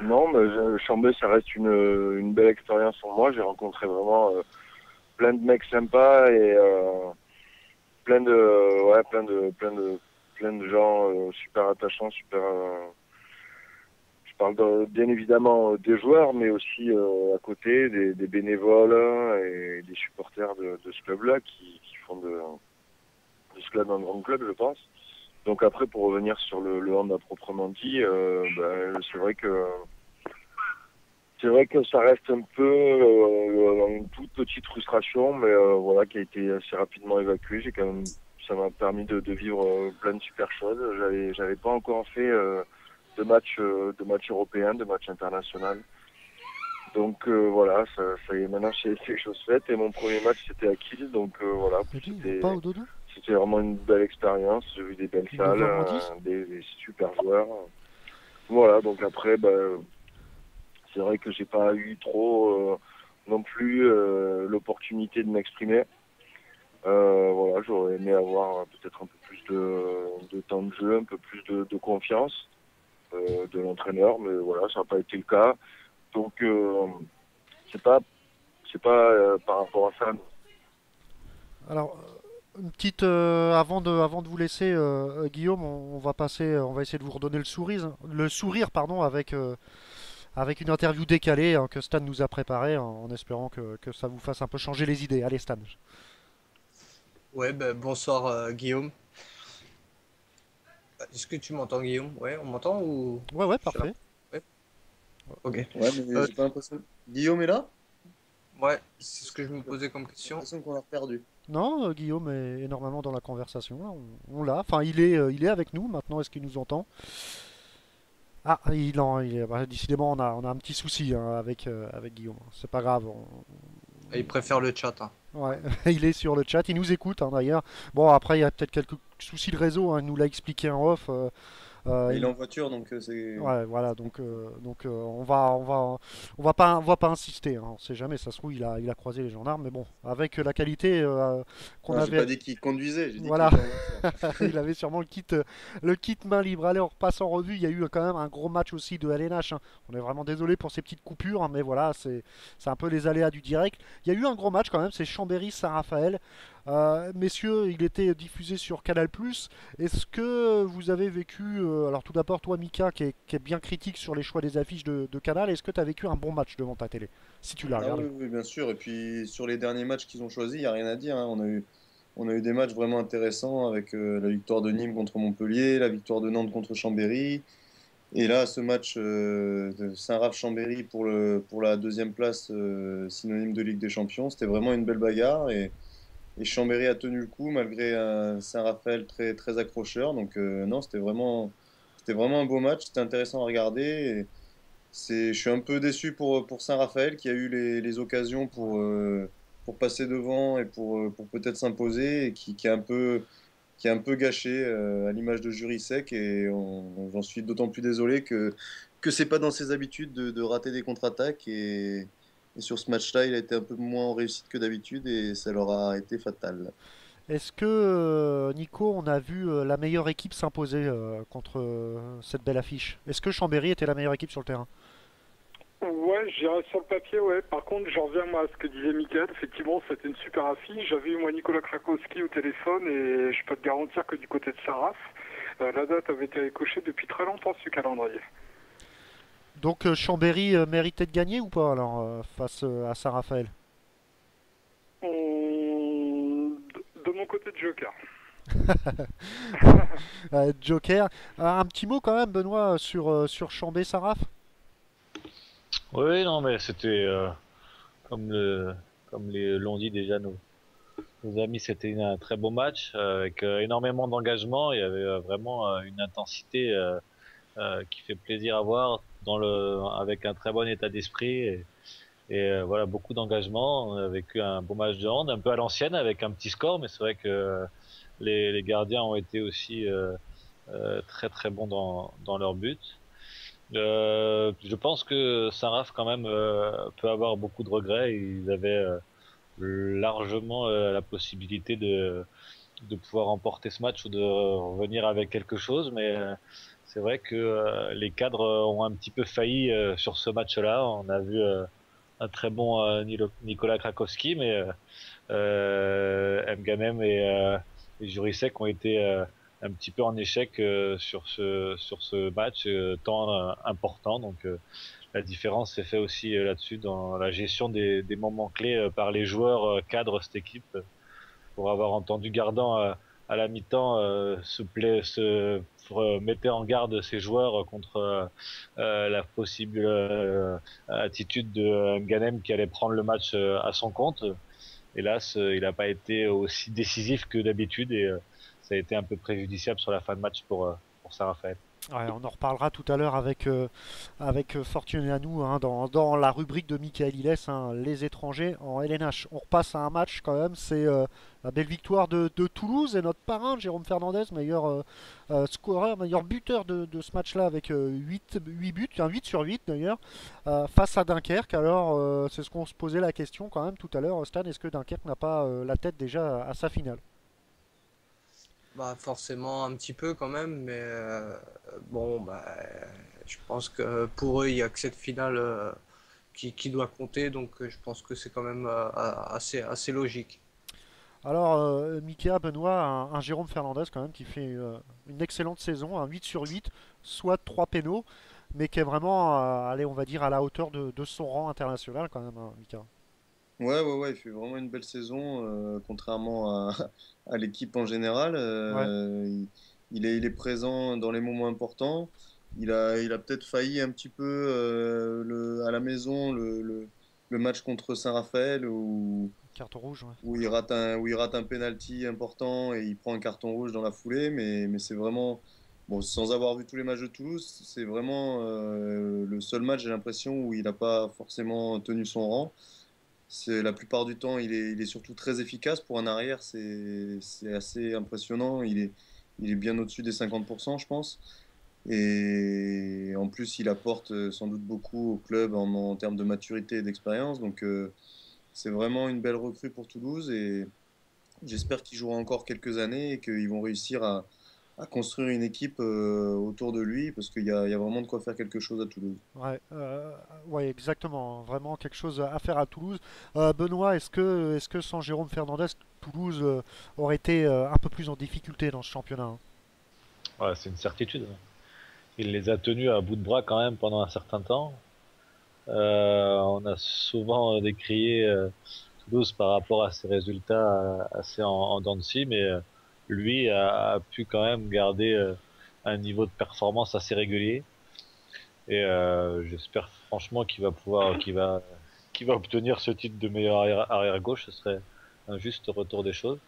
Non, mais Chambé, ça reste une belle expérience pour moi. J'ai rencontré vraiment plein de mecs sympas et plein de gens super attachants, super. Je parle bien évidemment des joueurs, mais aussi à côté des bénévoles et des supporters de ce club-là qui font de ce club un grand club, je pense. Donc après, pour revenir sur le hand à proprement dit, c'est vrai que ça reste un peu une toute petite frustration, mais voilà, qui a été assez rapidement évacuée. Ça m'a permis de vivre plein de super choses. J'avais pas encore fait de match européen, de match international. Donc voilà, ça y est, maintenant c'est chose faite. Et mon premier match c'était à Kiel, donc voilà, c'était vraiment une belle expérience. J'ai vu des belles salles, des super joueurs. Voilà, donc après, c'est vrai que j'ai pas eu trop non plus l'opportunité de m'exprimer. Voilà, j'aurais aimé avoir peut-être un peu plus de temps de jeu, un peu plus de confiance de l'entraîneur, mais voilà, ça n'a pas été le cas. Donc c'est pas par rapport à ça. Alors, une petite avant de vous laisser, Guillaume, on va passer, on va essayer de vous redonner le sourire, pardon, avec une interview décalée que Stan nous a préparée, en espérant que ça vous fasse un peu changer les idées. Allez, Stan. Ouais, bonsoir Guillaume. Est-ce que tu m'entends, Guillaume? Ouais, on m'entend ou... Ouais, Je suis là. parfait. Ouais. Ok. Ouais, mais j'ai pas l'impression. Guillaume est là? Ouais, c'est ce que je me posais comme J'ai question. l'impression qu'on l'a perdu. Non, Guillaume est normalement dans la conversation. Là, on l'a. Enfin, il est avec nous maintenant. Est-ce qu'il nous entend? Ah, décidément, on a un petit souci hein, avec Guillaume. C'est pas grave. Et il préfère le chat. Hein. Ouais, il est sur le chat, il nous écoute hein, d'ailleurs. Bon, après, il y a peut-être quelques soucis de réseau, hein, il nous l'a expliqué en off. Il est Il- en voiture, donc c'est. Ouais, voilà, donc on va pas insister. Hein, on sait jamais, ça se trouve, il a croisé les gendarmes, mais bon, avec la qualité qu'on Non, j'ai pas avait. dit qu'il conduisait, j'ai dit qu'il Voilà, était en voiture. il avait sûrement le kit main libre. Allez, on repasse en revue. Il y a eu quand même un gros match aussi de LNH. Hein. On est vraiment désolé pour ces petites coupures, hein, mais voilà, c'est un peu les aléas du direct. Il y a eu un gros match quand même, c'est Chambéry-Saint-Raphaël. Messieurs, il était diffusé sur Canal+. Est-ce que vous avez vécu, alors tout d'abord toi Mika qui est bien critique sur les choix des affiches de Canal, est-ce que tu as vécu un bon match devant ta télé, si tu l'as Ah regardé? oui, oui, bien sûr. Et puis sur les derniers matchs qu'ils ont choisis, il n'y a rien à dire. Hein. On a eu des matchs vraiment intéressants avec la victoire de Nîmes contre Montpellier, la victoire de Nantes contre Chambéry. Et là, ce match de Saint-Raph-Chambéry pour la deuxième place, synonyme de Ligue des Champions, c'était vraiment une belle bagarre. Et Chambéry a tenu le coup malgré un Saint-Raphaël très, très accrocheur. Donc non, c'était vraiment un beau match. C'était intéressant à regarder. Je suis un peu déçu pour Saint-Raphaël qui a eu les occasions pour passer devant et pour peut-être s'imposer et qui est un peu gâché à l'image de Jurisec. Et j'en suis d'autant plus désolé que c'est pas dans ses habitudes de rater des contre-attaques. Et sur ce match-là, il a été un peu moins en réussite que d'habitude et ça leur a été fatal. Est-ce que Nico, on a vu la meilleure équipe s'imposer contre cette belle affiche? Est-ce que Chambéry était la meilleure équipe sur le terrain? Ouais, je dirais sur le papier, ouais. Par contre, j'en reviens moi à ce que disait Mickaël. Effectivement, c'était une super affiche. J'avais eu moi Nicolas Krakowski au téléphone et je peux te garantir que du côté de Saraf, la date avait été cochée depuis très longtemps sur le calendrier. Donc Chambéry méritait de gagner ou pas alors face à Saint-Raphaël? De mon côté de Joker. Joker. Un petit mot quand même, Benoît, sur Chambé-Saraf? Oui, non, mais c'était comme l'ont dit déjà nos amis, c'était un très beau match avec énormément d'engagement. Il y avait vraiment une intensité qui fait plaisir à voir avec un très bon état d'esprit et voilà, beaucoup d'engagement. On a vécu un beau match de hand, un peu à l'ancienne avec un petit score, mais c'est vrai que les gardiens ont été aussi très très bons dans leur but. Je pense que Saint-Raph quand même peut avoir beaucoup de regrets. Ils avaient largement la possibilité de pouvoir remporter ce match ou de revenir avec quelque chose, mais c'est vrai que les cadres ont un petit peu failli sur ce match-là. On a vu un très bon Nicolas Krakowski, mais Mganem et Jurisek ont été un petit peu en échec sur ce match tant important. Donc la différence s'est fait aussi là-dessus dans la gestion des moments clés par les joueurs cadres cette équipe. Pour avoir entendu Gardan à la mi-temps mettait en garde ses joueurs contre la possible attitude de Nganem qui allait prendre le match à son compte. Hélas, il n'a pas été aussi décisif que d'habitude et ça a été un peu préjudiciable sur la fin de match pour Saint-Raphaël. Ouais, on en reparlera tout à l'heure avec Fortune et Anou hein, dans la rubrique de Michael Illes, hein, les étrangers en LNH. On repasse à un match quand même, c'est la belle victoire de Toulouse et notre parrain Jérôme Fernandez, meilleur scoreur, meilleur buteur de ce match-là avec 8 buts, un 8 sur 8 d'ailleurs, face à Dunkerque. Alors c'est ce qu'on se posait la question quand même tout à l'heure, Stan, est-ce que Dunkerque n'a pas la tête déjà à sa finale? Bah forcément un petit peu quand même, mais bon, bah, je pense que pour eux, il n'y a que cette finale qui doit compter, donc je pense que c'est quand même assez logique. Alors, Mika, Benoît, un Jérôme Fernandez quand même qui fait une excellente saison, un 8 sur 8, soit 3 pénaux, mais qui est vraiment, allez, on va dire, à la hauteur de son rang international quand même, hein, Mika. Ouais, il fait vraiment une belle saison, contrairement à l'équipe en général. Ouais. Il est présent dans les moments importants. Il a peut-être failli un petit peu à la maison le match contre Saint-Raphaël Carton rouge, ouais. où il rate un penalty important et il prend un carton rouge dans la foulée. Mais c'est vraiment, bon, sans avoir vu tous les matchs de Toulouse, c'est vraiment le seul match, j'ai l'impression, où il n'a pas forcément tenu son rang. La plupart du temps, il est surtout très efficace. Pour un arrière, c'est assez impressionnant. Il est bien au-dessus des 50%, je pense. Et en plus, il apporte sans doute beaucoup au club en termes de maturité et d'expérience. Donc, c'est vraiment une belle recrue pour Toulouse. Et j'espère qu'il jouera encore quelques années et qu'ils vont réussir à construire une équipe autour de lui parce qu'il y a vraiment de quoi faire quelque chose à Toulouse. Ouais, exactement. Vraiment quelque chose à faire à Toulouse. Benoît, est-ce que sans Jérôme Fernandez, Toulouse aurait été un peu plus en difficulté dans ce championnat, hein? Ouais, c'est une certitude. Il les a tenus à bout de bras quand même pendant un certain temps. On a souvent décrié Toulouse par rapport à ses résultats assez en dents de scie, mais lui a pu quand même garder un niveau de performance assez régulier. Et j'espère franchement qu'il va obtenir ce titre de meilleur arrière gauche. Ce serait un juste retour des choses.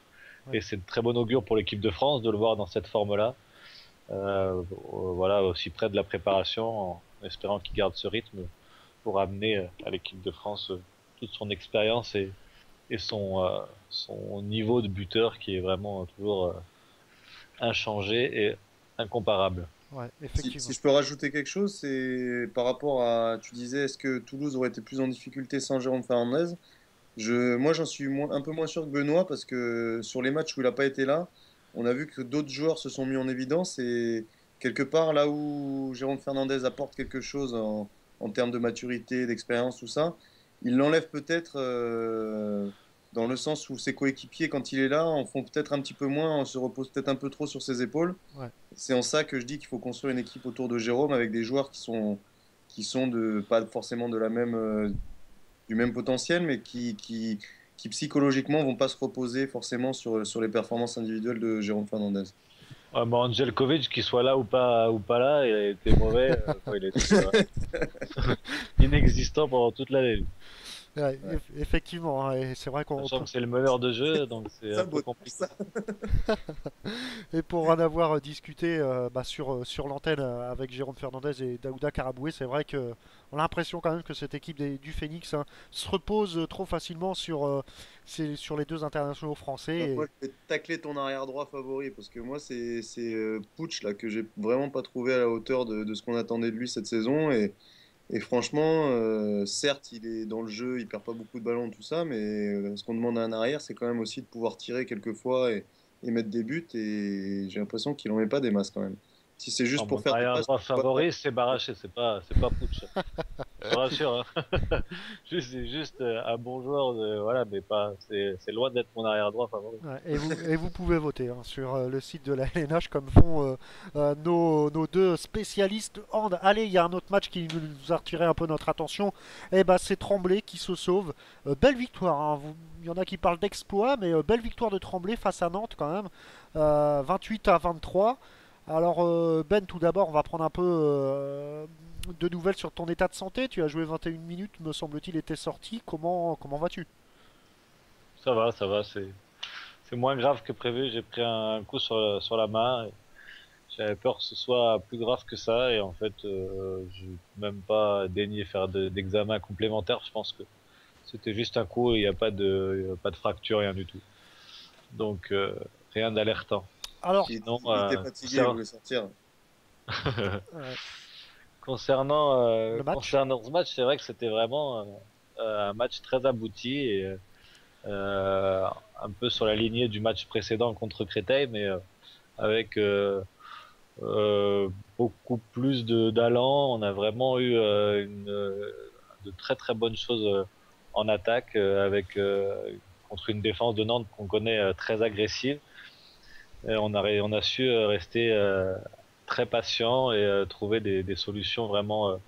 Ouais. Et c'est de très bon augure pour l'équipe de France de le voir dans cette forme-là. Voilà, aussi près de la préparation, en espérant qu'il garde ce rythme pour amener à l'équipe de France toute son expérience et son niveau de buteur qui est vraiment toujours inchangé et incomparable. Ouais, effectivement. Si je peux rajouter quelque chose, c'est par rapport à, tu disais, est-ce que Toulouse aurait été plus en difficulté sans Jérôme Fernandez? Moi, j'en suis un peu moins sûr que Benoît parce que sur les matchs où il n'a pas été là, on a vu que d'autres joueurs se sont mis en évidence et quelque part, là où Jérôme Fernandez apporte quelque chose en termes de maturité, d'expérience, tout ça, il l'enlève peut-être dans le sens où ses coéquipiers, quand il est là, en font peut-être un petit peu moins, se reposent peut-être un peu trop sur ses épaules. Ouais. C'est en ça que je dis qu'il faut construire une équipe autour de Jérôme avec des joueurs qui sont pas forcément de du même potentiel, mais qui psychologiquement vont pas se reposer forcément sur les performances individuelles de Jérôme Fernandez. Ouais, mais Angelkovic, qu'il soit là ou pas là, il a été mauvais. Il a été inexistant pendant toute l'année. Ouais, effectivement, hein, et c'est vrai qu'on Sachant que c'est le meneur de jeu, donc c'est Ça un peu botte compliqué. ça. et pour en avoir discuté sur l'antenne avec Jérôme Fernandez et Daouda Karaboué, c'est vrai que on a l'impression quand même que cette équipe du Phoenix hein, se repose trop facilement sur les deux internationaux français. Moi, je vais tacler ton arrière droit favori parce que moi, c'est Puig là que j'ai vraiment pas trouvé à la hauteur de ce qu'on attendait de lui cette saison. Et franchement, certes, il est dans le jeu, il perd pas beaucoup de ballons, tout ça, mais ce qu'on demande à un arrière, c'est quand même aussi de pouvoir tirer quelques fois et mettre des buts. Et j'ai l'impression qu'il en met pas des masses quand même. Si c'est juste Alors, pour mon faire des arrière passes, droit favori, c'est Baraché, c'est pas Puig. Je te rassure, hein. C'est juste un bon joueur, voilà, mais pas, c'est loin d'être mon arrière droit favori. Ouais, et vous pouvez voter hein, sur le site de la LNH comme font nos deux spécialistes hand. Allez, il y a un autre match qui nous a retiré un peu notre attention. Et ben c'est Tremblay qui se sauve. Belle victoire. Hein. Il y en a qui parlent d'exploit, mais belle victoire de Tremblay face à Nantes quand même. 28-23. Alors Ben, tout d'abord, on va prendre un peu de nouvelles sur ton état de santé. Tu as joué 21 minutes, me semble-t-il, était sorti. Comment vas-tu? Ça va, c'est moins grave que prévu. J'ai pris un coup sur la main. J'avais peur que ce soit plus grave que ça et en fait, je n'ai même pas daigné faire d'examen complémentaire. Je pense que c'était juste un coup et il n'y a pas de fracture, rien du tout. Donc, rien d'alertant. Alors, Sinon, il était fatigué, il voulait sortir. le match. concernant ce match, c'est vrai que c'était vraiment un match très abouti et un peu sur la lignée du match précédent contre Créteil, mais avec beaucoup plus d'allant. On a vraiment eu de très très bonnes choses en attaque contre une défense de Nantes qu'on connaît très agressive. Et on a su rester très patient et trouver des solutions vraiment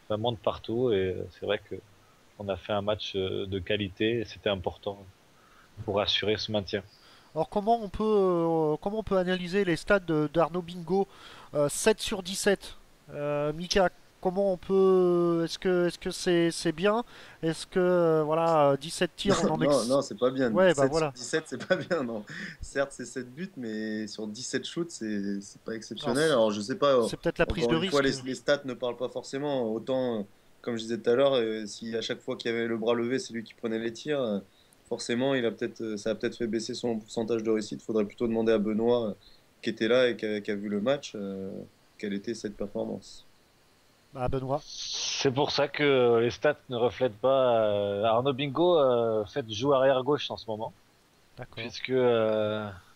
de partout. Et c'est vrai que on a fait un match de qualité et c'était important pour assurer ce maintien. Alors comment on peut analyser les stats d'Arnaud Bingo 7 sur 17 Mika, comment on peut est-ce que c'est bien? Est-ce que voilà 17 tirs on en Non, non, c'est pas bien. Ouais, bah 7 sur voilà. 17, c'est pas bien, non. Certes, c'est 7 buts, mais sur 17 shoots, c'est pas Alors, exceptionnel. Alors, je sais pas, c'est peut-être la prise encore de une fois, risque. les stats ne parlent pas forcément. Autant, comme je disais tout à l'heure, si à chaque fois qu'il y avait le bras levé, c'est lui qui prenait les tirs, forcément, ça a peut-être fait baisser son pourcentage de réussite. Faudrait plutôt demander à Benoît, qui était là et qui a vu le match, quelle était cette performance. Bah Benoît. C'est pour ça que les stats ne reflètent pas. Arnaud Bingo joue arrière gauche en ce moment, D'accord. puisque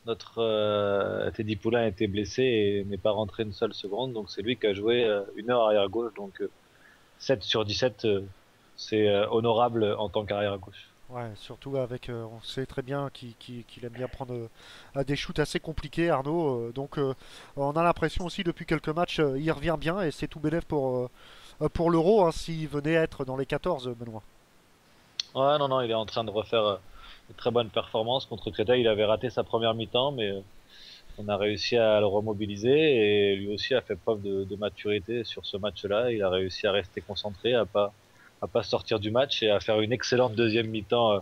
notre Teddy Poulain a été blessé et n'est pas rentré une seule seconde, donc c'est lui qui a joué une heure arrière gauche, donc 7 sur 17, c'est honorable en tant qu'arrière gauche. Ouais, surtout avec, on sait très bien qu'il aime bien prendre des shoots assez compliqués, Arnaud. Donc, on a l'impression aussi depuis quelques matchs, il revient bien et c'est tout bénef pour l'Euro hein, s'il venait être dans les 14, Benoît. Ouais, non, il est en train de refaire de très bonnes performances contre Créteil. Il avait raté sa première mi-temps, mais on a réussi à le remobiliser et lui aussi a fait preuve de maturité sur ce match-là. Il a réussi à rester concentré, à pas sortir du match et à faire une excellente deuxième mi-temps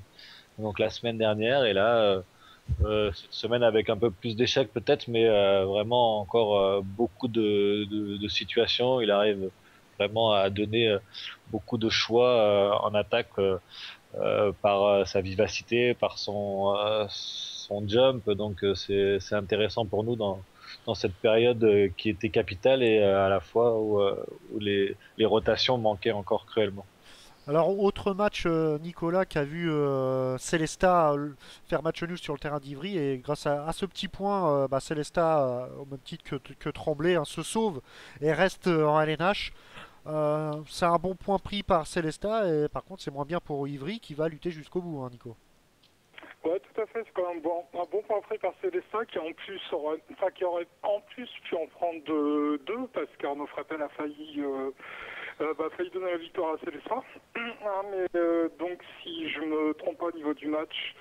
donc la semaine dernière. Et là, cette semaine avec un peu plus d'échecs peut-être, mais vraiment encore beaucoup de situations. Il arrive vraiment à donner beaucoup de choix en attaque par sa vivacité, par son jump. Donc c'est intéressant pour nous dans cette période qui était capitale et à la fois où les rotations manquaient encore cruellement. Alors, autre match, Nicolas, qui a vu Célesta faire match nul sur le terrain d'Ivry, et grâce à ce petit point, Célesta, au même titre que Tremblay, hein, se sauve et reste en LNH. C'est un bon point pris par Célesta, et par contre, c'est moins bien pour Ivry qui va lutter jusqu'au bout, hein, Nico. Ouais, tout à fait. C'est quand même un bon point pris par Célestin qui qui aurait en plus pu en prendre deux parce qu'Arnaud Frappel a failli donner la victoire à Célestin. Donc, si je me trompe pas au niveau du match,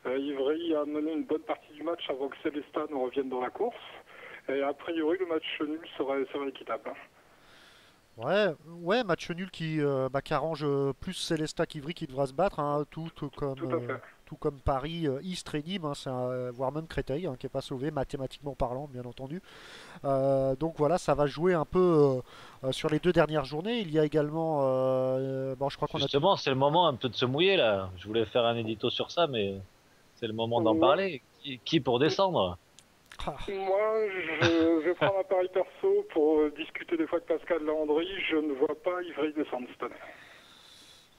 Ivry a mené une bonne partie du match avant que Célestin ne revienne dans la course. Et a priori, le match nul serait équitable. Ouais, match nul qui arrange plus Célestat qu'Ivry qui devra se battre, hein, Tout à fait. tout comme Paris, Istres et Nîmes, hein, voire même Créteil, hein, qui n'est pas sauvé, mathématiquement parlant, bien entendu. Donc voilà, ça va jouer un peu sur les deux dernières journées. Il y a également, bon, je crois qu'on a. Justement, c'est le moment un peu de se mouiller là. Je voulais faire un édito sur ça, mais c'est le moment d'en Ouais. parler. Qui pour descendre? Ah, Moi, je vais prendre un pari perso pour discuter des fois avec Pascal Landry. Je ne vois pas Ivry descendre cette année.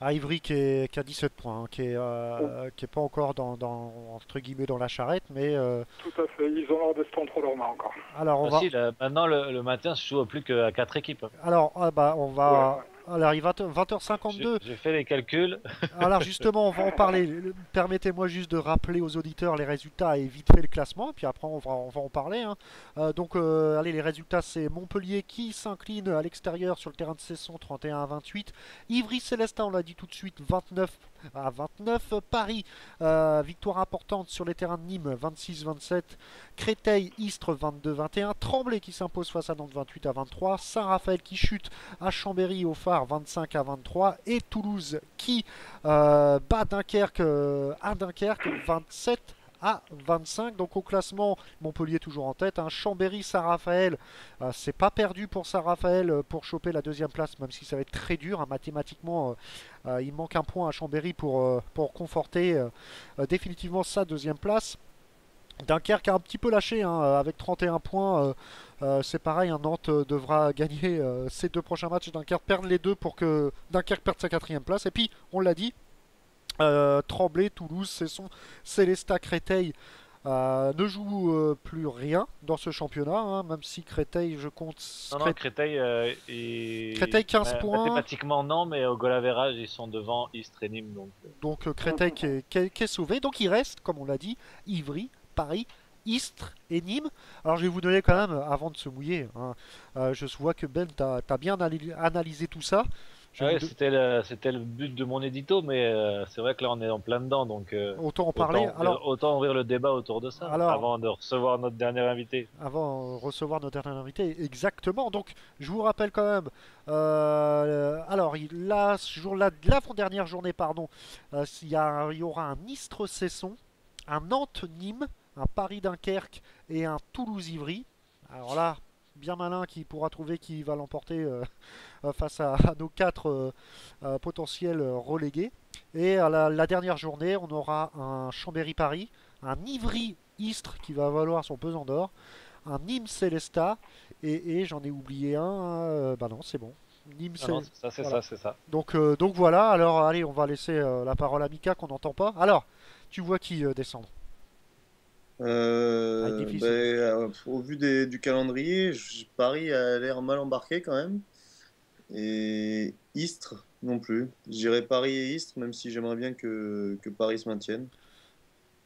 Ivry qui a 17 points, hein, qui est pas encore entre guillemets dans la charrette, mais Tout à fait. Ils ont leur destin entre leurs mains encore. alors on va. Facile, maintenant le maintien se joue plus qu'à 4 équipes. Alors, on va. Ouais. Alors, il est 20h52. J'ai fait les calculs. Alors, justement, on va en parler. Permettez-moi juste de rappeler aux auditeurs les résultats et vite fait le classement. Puis après, on va en parler, hein. Allez, les résultats, c'est Montpellier qui s'incline à l'extérieur sur le terrain de Cesson, 31-28. Ivry-Célestin, on l'a dit tout de suite, 29-29. Paris, victoire importante sur les terrains de Nîmes, 26-27. Créteil-Istres, 22-21. Tremblay qui s'impose face à Nantes, 28-23. Saint-Raphaël qui chute à Chambéry au Phare, 25-23. Et Toulouse qui bat Dunkerque à Dunkerque, 27-25. Donc au classement, Montpellier toujours en tête, hein. Chambéry, Saint-Raphaël, c'est pas perdu pour Saint-Raphaël pour choper la deuxième place, même si ça va être très dur, hein. Mathématiquement, il manque un point à Chambéry pour conforter définitivement sa deuxième place. Dunkerque a un petit peu lâché, hein, avec 31 points. C'est pareil, hein, Nantes devra gagner ses deux prochains matchs. Dunkerque perd les deux pour que Dunkerque perde sa quatrième place. Et puis, on l'a dit, Tremblay, Toulouse, Cesson, Célestat, Créteil ne jouent plus rien dans ce championnat, hein, même si Créteil, je compte. Non, Créteil, Créteil 15 points. Mathématiquement, non, mais au goal average, ils sont devant Istres et Nîmes. Donc Créteil qui est sauvé. Donc il reste, comme on l'a dit, Ivry, Paris, Istres et Nîmes. Alors je vais vous donner quand même, avant de se mouiller, hein, je vois que Ben, t'as bien analysé tout ça. Ouais, c'était le but de mon édito, mais c'est vrai que là on est en plein dedans, donc autant en parler. Autant ouvrir le débat autour de ça, avant de recevoir notre dernier invité. Avant de recevoir notre dernier invité, exactement. Donc je vous rappelle quand même, l'avant-dernière journée, pardon, il y aura un Istres-Cesson, un Nantes-Nîmes, un Paris-Dunkerque et un Toulouse-Ivry. Alors là, bien malin qui pourra trouver qui va l'emporter face à nos quatre potentiels relégués. Et à la dernière journée, on aura un Chambéry-Paris, un Ivry-Istres qui va valoir son pesant d'or, un Nîmes-Célestat et j'en ai oublié un. Bah non, c'est bon. Nîmes, c'est ça. Donc voilà. Alors allez, on va laisser la parole à Mika qu'on n'entend pas. Alors, tu vois qui descendre? Au vu du calendrier, Paris a l'air mal embarqué quand même. Et Istres non plus. Je dirais Paris et Istres, même si j'aimerais bien que Paris se maintienne.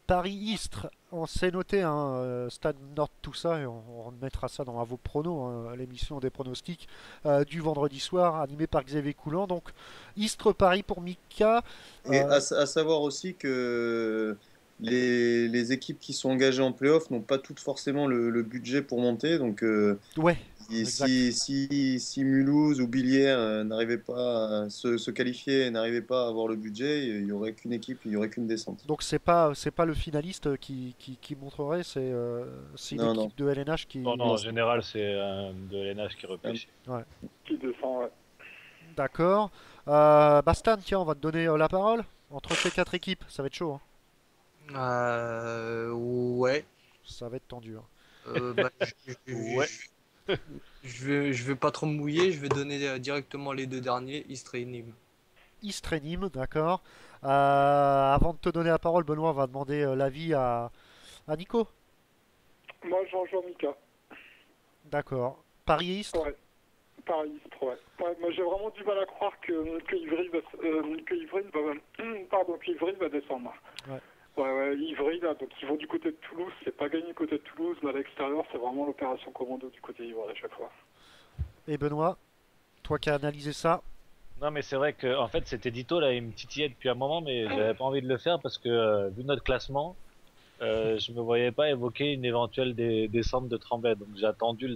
Paris-Istres, on s'est noté, hein, Stade Nord, tout ça, et on remettra ça dans vos pronos, hein, l'émission des pronostics du vendredi soir, animée par Xavier Coulant. Donc, Istres-Paris pour Mika. Et à savoir aussi que les équipes qui sont engagées en play-off n'ont pas toutes forcément le budget pour monter. Donc, ouais. Si Mulhouse ou Billière n'arrivaient pas à se qualifier et n'arrivaient pas à avoir le budget, il n'y aurait qu'une équipe, il n'y aurait qu'une descente. Donc c'est pas le finaliste qui montrerait, c'est une équipe de LNH qui... Non, en général c'est de LNH qui repêche. Ouais. Qui descend, ouais. D'accord. Stan, tiens, on va te donner la parole. Entre ces quatre équipes, ça va être chaud. Hein. Ouais. Ça va être tendu. Hein. Ouais. Je vais pas trop me mouiller, je vais donner directement les deux derniers, Istres et Nîmes. Istres et Nîmes, d'accord. Avant de te donner la parole, Benoît va demander l'avis à Nico. Moi, je rejoins Mika. D'accord. Paris et Istres? Ouais. Paris-Istres, ouais. Moi, j'ai vraiment du mal à croire que Ivry va descendre. Ouais. Ouais, Ivry, là, donc ils vont du côté de Toulouse, c'est pas gagné du côté de Toulouse, mais à l'extérieur, c'est vraiment l'opération commando du côté d'Ivry à chaque fois. Et Benoît, toi qui as analysé ça? Non, mais c'est vrai que en fait, cet édito là, il me titillait depuis un moment, mais j'avais pas envie de le faire parce que vu notre classement, je me voyais pas évoquer une éventuelle descente de Tremblay, donc j'ai attendu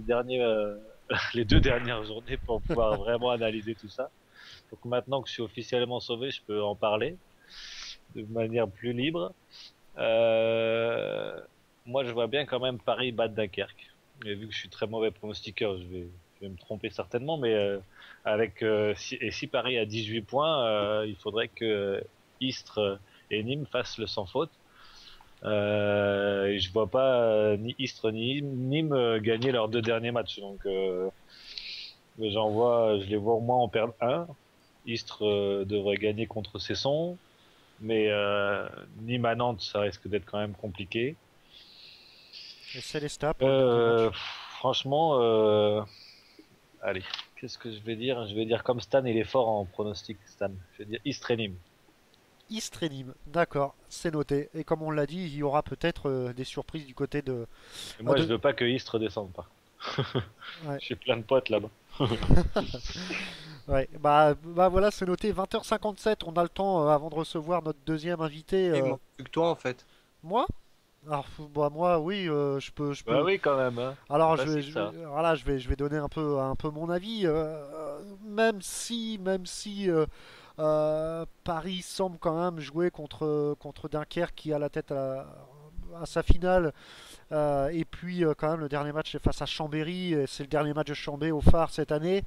les 2 dernières journées pour pouvoir vraiment analyser tout ça. Donc maintenant que je suis officiellement sauvé, je peux en parler de manière plus libre. Moi, je vois bien quand même Paris battre Dunkerque. Et vu que je suis très mauvais pronostiqueur, je vais me tromper certainement, mais si Paris a 18 points, il faudrait que Istres et Nîmes fassent le sans faute. Et je vois pas ni Istres ni Nîmes gagner leurs 2 derniers matchs. Donc, mais je les vois au moins en perdre un. Istres devrait gagner contre Cesson, mais Nîmes à Nantes, ça risque d'être quand même compliqué. Et Célestat pour le dernier match. Franchement, allez, qu'est-ce que je vais dire? Je vais dire comme Stan, il est fort en pronostic, Stan. Je vais dire Istres et Nîmes. Istres et Nîmes, d'accord, c'est noté. Et comme on l'a dit, il y aura peut-être des surprises du côté de. Et moi, je veux pas que Istres descende pas. Ouais. J'ai plein de potes là-bas. Ouais, bah voilà, c'est noté. 20h57, on a le temps avant de recevoir notre deuxième invité. Il manque plus que toi en fait. Moi? Alors, bah moi, oui, je peux. Bah oui, quand même. Hein. Alors, Facile, ça. voilà, je vais donner un peu mon avis. Même si Paris semble quand même jouer contre Dunkerque qui a la tête à sa finale. Et puis, quand même, le dernier match c'est face à Chambéry. Et c'est le dernier match de Chambé au Phare cette année.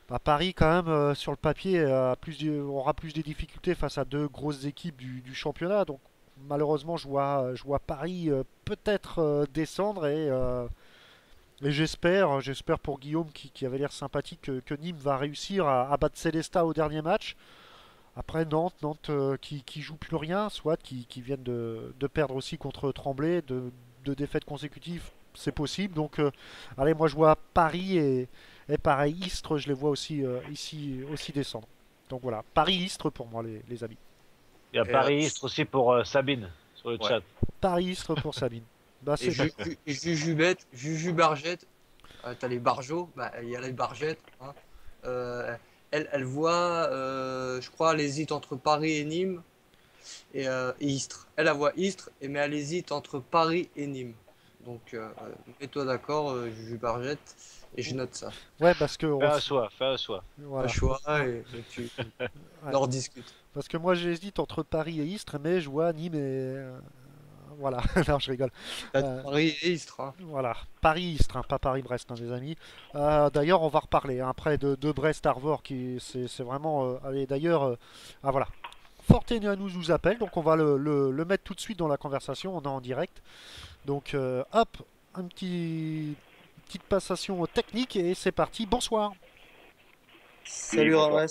Bah, Paris, quand même, sur le papier, aura plus de difficultés face à 2 grosses équipes du championnat. Donc, malheureusement, je vois Paris peut-être descendre et j'espère pour Guillaume qui avait l'air sympathique que Nîmes va réussir à battre Célestat au dernier match. Après Nantes qui joue plus rien, soit qui viennent de perdre aussi contre Tremblay, de défaites consécutives, c'est possible. Donc allez, moi je vois Paris et pareil, Istres, je les vois aussi ici aussi descendre. Donc voilà, Paris-Istres pour moi les amis. Il y a Paris-Istres aussi pour Sabine sur le chat. Paris-Istres pour Sabine. Bah, et Jujubette, Jujubargette, t'as les Barjots, bah il y a les Bargettes. Hein. Elle voit, je crois, elle hésite entre Paris et Nîmes et Istres. Elle voit Istres, mais elle hésite entre Paris et Nîmes. Donc mets-toi d'accord, Jujubargette, et je note ça. Ouais, parce que fais un choix. Voilà. Un choix et tu en rediscutes. Parce que moi j'hésite entre Paris et Istres, mais je vois Nîmes et voilà, non, je rigole. Paris et Istres. Hein. Voilà, Paris-Istres, hein, pas Paris-Brest, hein, les amis. D'ailleurs, on va reparler hein, après de Brest-Arvor, qui c'est vraiment. Allez, d'ailleurs, voilà. Fortena nous appelle, donc on va le mettre tout de suite dans la conversation, on est en direct. Donc, hop, petite passation technique et c'est parti. Bonsoir. Salut Rares.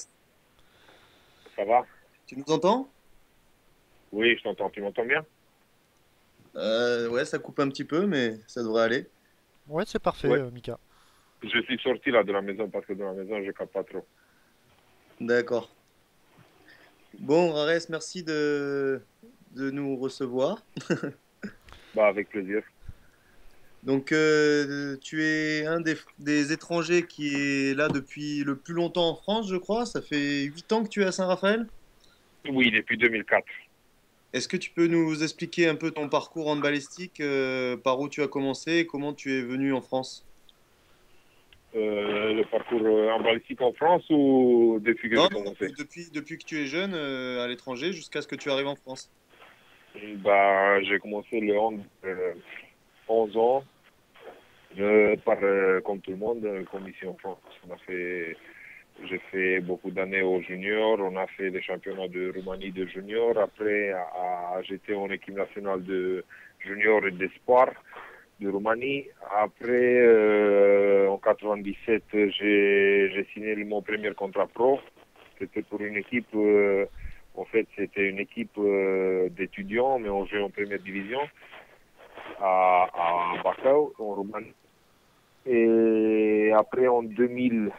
Ça va? Tu nous entends? Oui, je t'entends. Tu m'entends bien? Ouais, ça coupe un petit peu, mais ça devrait aller. Ouais, c'est parfait, ouais. Mika. Je suis sorti là de la maison parce que dans la maison, je capte pas trop. D'accord. Bon, Rares, merci de nous recevoir. Bah, avec plaisir. Donc, tu es un des étrangers qui est là depuis le plus longtemps en France, je crois. Ça fait 8 ans que tu es à Saint-Raphaël? Oui, depuis 2004. Est-ce que tu peux nous expliquer un peu ton parcours handballistique, par où tu as commencé et comment tu es venu en France? Le parcours handballistique en France ou depuis que j'ai commencé? Depuis que tu es jeune à l'étranger jusqu'à ce que tu arrives en France. Bah, j'ai commencé le hand 11 ans, comme tout le monde, comme ici en France. J'ai fait beaucoup d'années aux juniors, on a fait des championnats de Roumanie de juniors. Après, j'étais en équipe nationale de juniors et d'espoir de Roumanie. Après, en 97, j'ai signé mon premier contrat pro. C'était pour une équipe, en fait, c'était une équipe d'étudiants, mais on jouait en première division à Bacău, en Roumanie. Et après, en 2000,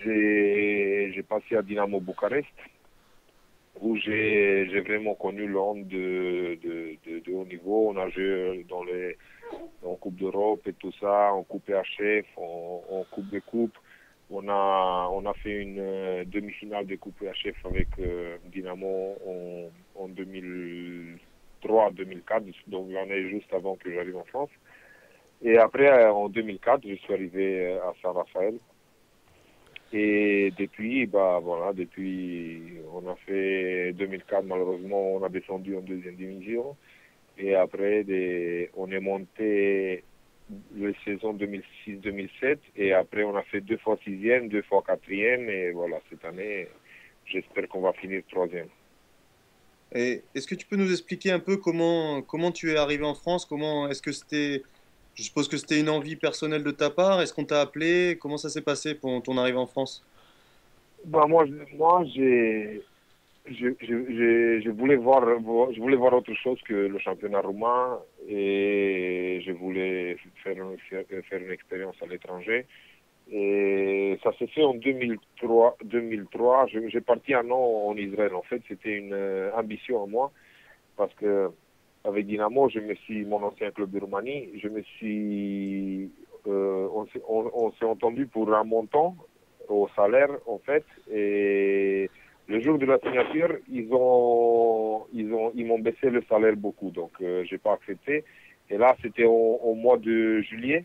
j'ai passé à Dynamo Bucarest, où j'ai vraiment connu le hand de haut niveau. On a joué en Coupe d'Europe et tout ça, en Coupe EHF, en Coupe de Coupe. On a fait une demi-finale de Coupe EHF avec Dynamo en 2003-2004, donc l'année juste avant que j'arrive en France. Et après, en 2004, je suis arrivé à Saint-Raphaël. Et depuis, depuis, on a fait 2004, malheureusement, on a descendu en deuxième division. Et après, on est monté la saison 2006-2007. Et après, on a fait 2 fois 6e, 2 fois 4e. Et voilà, cette année, j'espère qu'on va finir 3e. Et est-ce que tu peux nous expliquer un peu comment tu es arrivé en France? Est-ce que c'était, je suppose que c'était une envie personnelle de ta part? Est-ce qu'on t'a appelé? Comment ça s'est passé pour ton arrivée en France? Moi, je voulais voir autre chose que le championnat roumain et je voulais faire une expérience à l'étranger. Et ça s'est fait en 2003. J'ai parti un an en Israël. En fait, c'était une ambition à moi parce que avec Dynamo, mon ancien club de Roumanie, on s'est entendu pour un montant au salaire en fait. Et le jour de la signature, ils m'ont baissé le salaire beaucoup, donc j'ai pas accepté. Et là, c'était au mois de juillet,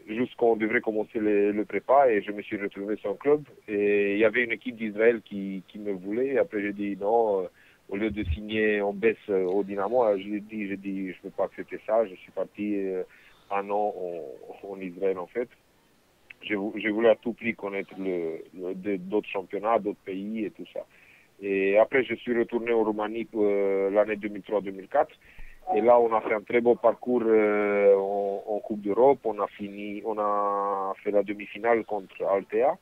jusqu'on devrait commencer le prépa, et je me suis retrouvé sans club. Et il y avait une équipe d'Israël qui me voulait. Et après, j'ai dit non. Au lieu de signer en baisse au Dynamo, j'ai dit je peux pas accepter ça. Je suis parti un an en Israël en fait. J'ai voulu à tout prix connaître d'autres championnats, d'autres pays et tout ça. Et après, je suis retourné en Roumanie pour l'année 2003-2004. Et là, on a fait un très beau parcours en Coupe d'Europe. On a fait la demi-finale contre Altea.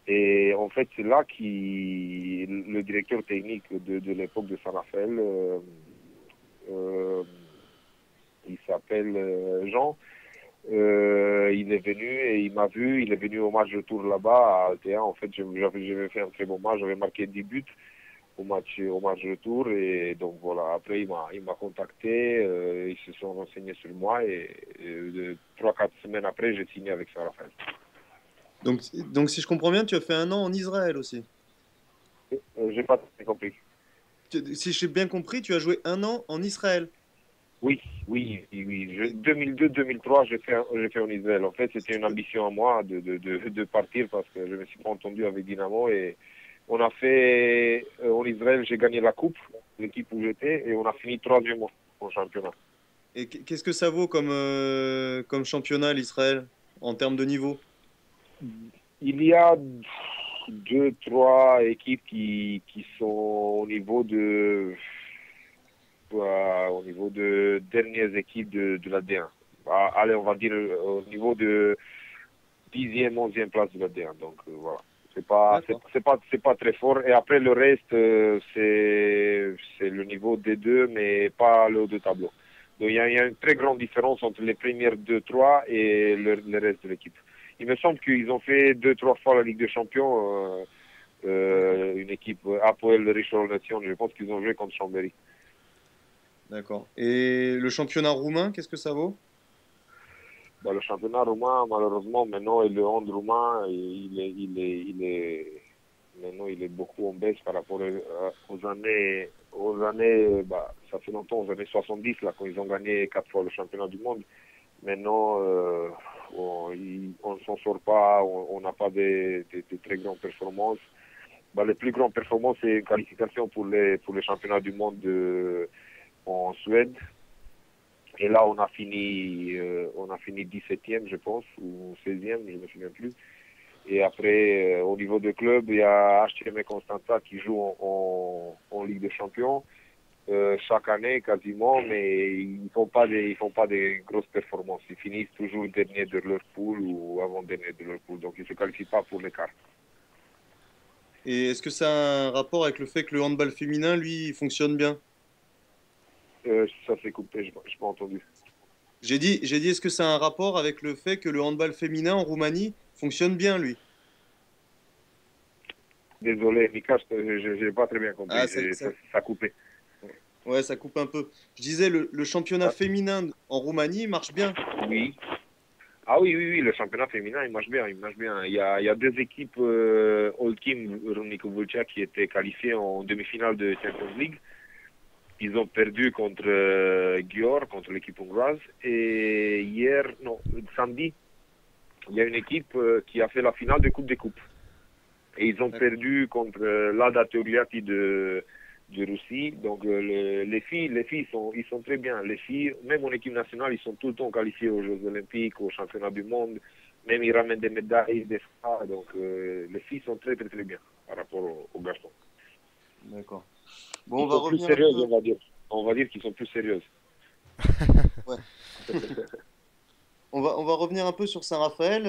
Et en fait, c'est là que le directeur technique de l'époque de Saint-Raphaël, il s'appelle Jean. Il est venu et il m'a vu. Il est venu au match retour là-bas à Altea. En fait, j'avais fait un très bon match. J'avais marqué 10 buts au match retour. Et donc voilà. Après, il m'a contacté. Ils se sont renseignés sur moi et 3-4 semaines après, j'ai signé avec Saint-Raphaël. Donc, si je comprends bien, tu as fait un an en Israël aussi. J'ai pas compris. Si j'ai bien compris, tu as joué un an en Israël. Oui. 2002-2003, j'ai fait en Israël. En fait, c'était une ambition à moi de partir parce que je me suis pas entendu avec Dynamo. Et on a fait en Israël, j'ai gagné la coupe, l'équipe où j'étais, et on a fini 3e au championnat. Et qu'est-ce que ça vaut comme championnat l'Israël en termes de niveau? Il y a 2-3 équipes qui sont au niveau de dernières équipes de la D1. Allez, on va dire au niveau de 10e, 11e place de la D1. Donc voilà, c'est pas très fort. Et après le reste, c'est le niveau D2, mais pas le haut de tableau. Donc il y a une très grande différence entre les premières 2-3 et le reste de l'équipe. Il me semble qu'ils ont fait 2-3 fois la Ligue des Champions, une équipe Hapoel Rishon LeZion. Je pense qu'ils ont joué contre Chambéry. D'accord. Et le championnat roumain, qu'est-ce que ça vaut? Le championnat roumain, malheureusement, maintenant, et le hand roumain, maintenant, il est beaucoup en baisse par rapport aux années, ça fait longtemps, aux années 70, là, quand ils ont gagné 4 fois le championnat du monde. Maintenant, on ne s'en sort pas, on n'a pas de très grandes performances. Les plus grandes performances, c'est une qualification pour les championnats du monde en Suède. Et là, on a fini 17e, je pense, ou 16e, je ne me souviens plus. Et après, au niveau de club, il y a HTM Constanța qui joue en Ligue des Champions chaque année quasiment, mais ils font pas des grosses performances. Ils finissent toujours dernier de leur poule ou avant-dernier de leur poule, donc ils ne se qualifient pas pour les quarts. Et est-ce que ça a un rapport avec le fait que le handball féminin, lui, fonctionne bien? Ça s'est coupé, je n'ai pas entendu. J'ai dit, est-ce que ça a un rapport avec le fait que le handball féminin en Roumanie fonctionne bien, lui? Désolé, Mika, je n'ai pas très bien compris. Ça a coupé. Ouais, ça coupe un peu. Je disais, le championnat féminin en Roumanie marche bien. Oui. Ah oui, le championnat féminin, il marche bien. Il y a 2 équipes Old Team Râmnicu Vâlcea qui étaient qualifiées en demi-finale de Champions League. Ils ont perdu contre Győr, contre l'équipe hongroise. Et samedi, il y a une équipe qui a fait la finale de Coupe des Coupes. Et ils ont perdu contre l'Ada Togliatti de Russie. Donc les filles ils sont très bien. Les filles, même en équipe nationale, ils sont tout le temps qualifiés aux Jeux Olympiques, aux Championnats du Monde. Même ils ramènent des médailles, des stars. Donc les filles sont très très très bien par rapport aux garçons. D'accord. Bon, ils sont plus sérieuses, on va dire. On va dire qu'ils sont plus sérieuses. Ouais. On va revenir un peu sur Saint-Raphaël.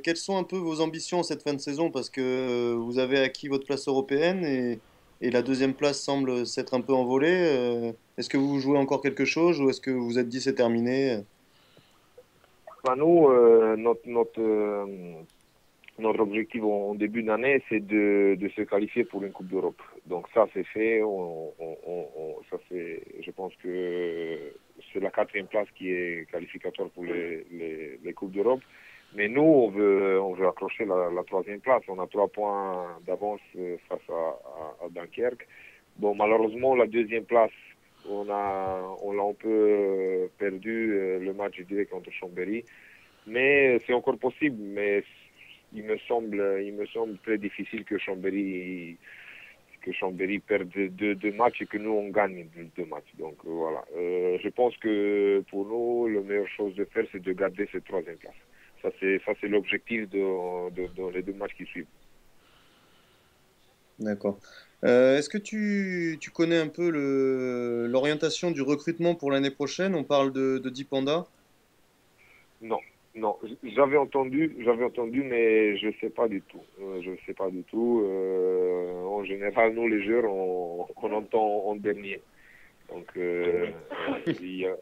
Quelles sont un peu vos ambitions cette fin de saison? Parce que vous avez acquis votre place européenne et la deuxième place semble s'être un peu envolée. Est-ce que vous jouez encore quelque chose ou est-ce que vous vous êtes dit c'est terminé? Nous, notre objectif en début d'année, c'est de se qualifier pour une Coupe d'Europe. Donc ça, c'est fait. Je pense que c'est la 4e place qui est qualificatoire pour les Coupes d'Europe. Mais nous, on veut accrocher la 3e place. On a 3 points d'avance face à Dunkerque. Bon, malheureusement, la 2e place, on l'a un peu perdu le match, je dirais, contre Chambéry. Mais c'est encore possible. Mais il me semble très difficile que Chambéry perde deux matchs et que nous on gagne 2 matchs. Donc voilà. Je pense que pour nous, la meilleure chose de faire, c'est de garder cette 3e place. Ça c'est l'objectif dans les 2 matchs qui suivent. D'accord. Est-ce que tu connais un peu l'orientation du recrutement pour l'année prochaine? On parle de Dipanda. Non, j'avais entendu, mais je sais pas du tout. En général, nous les joueurs, on entend en dernier. Donc il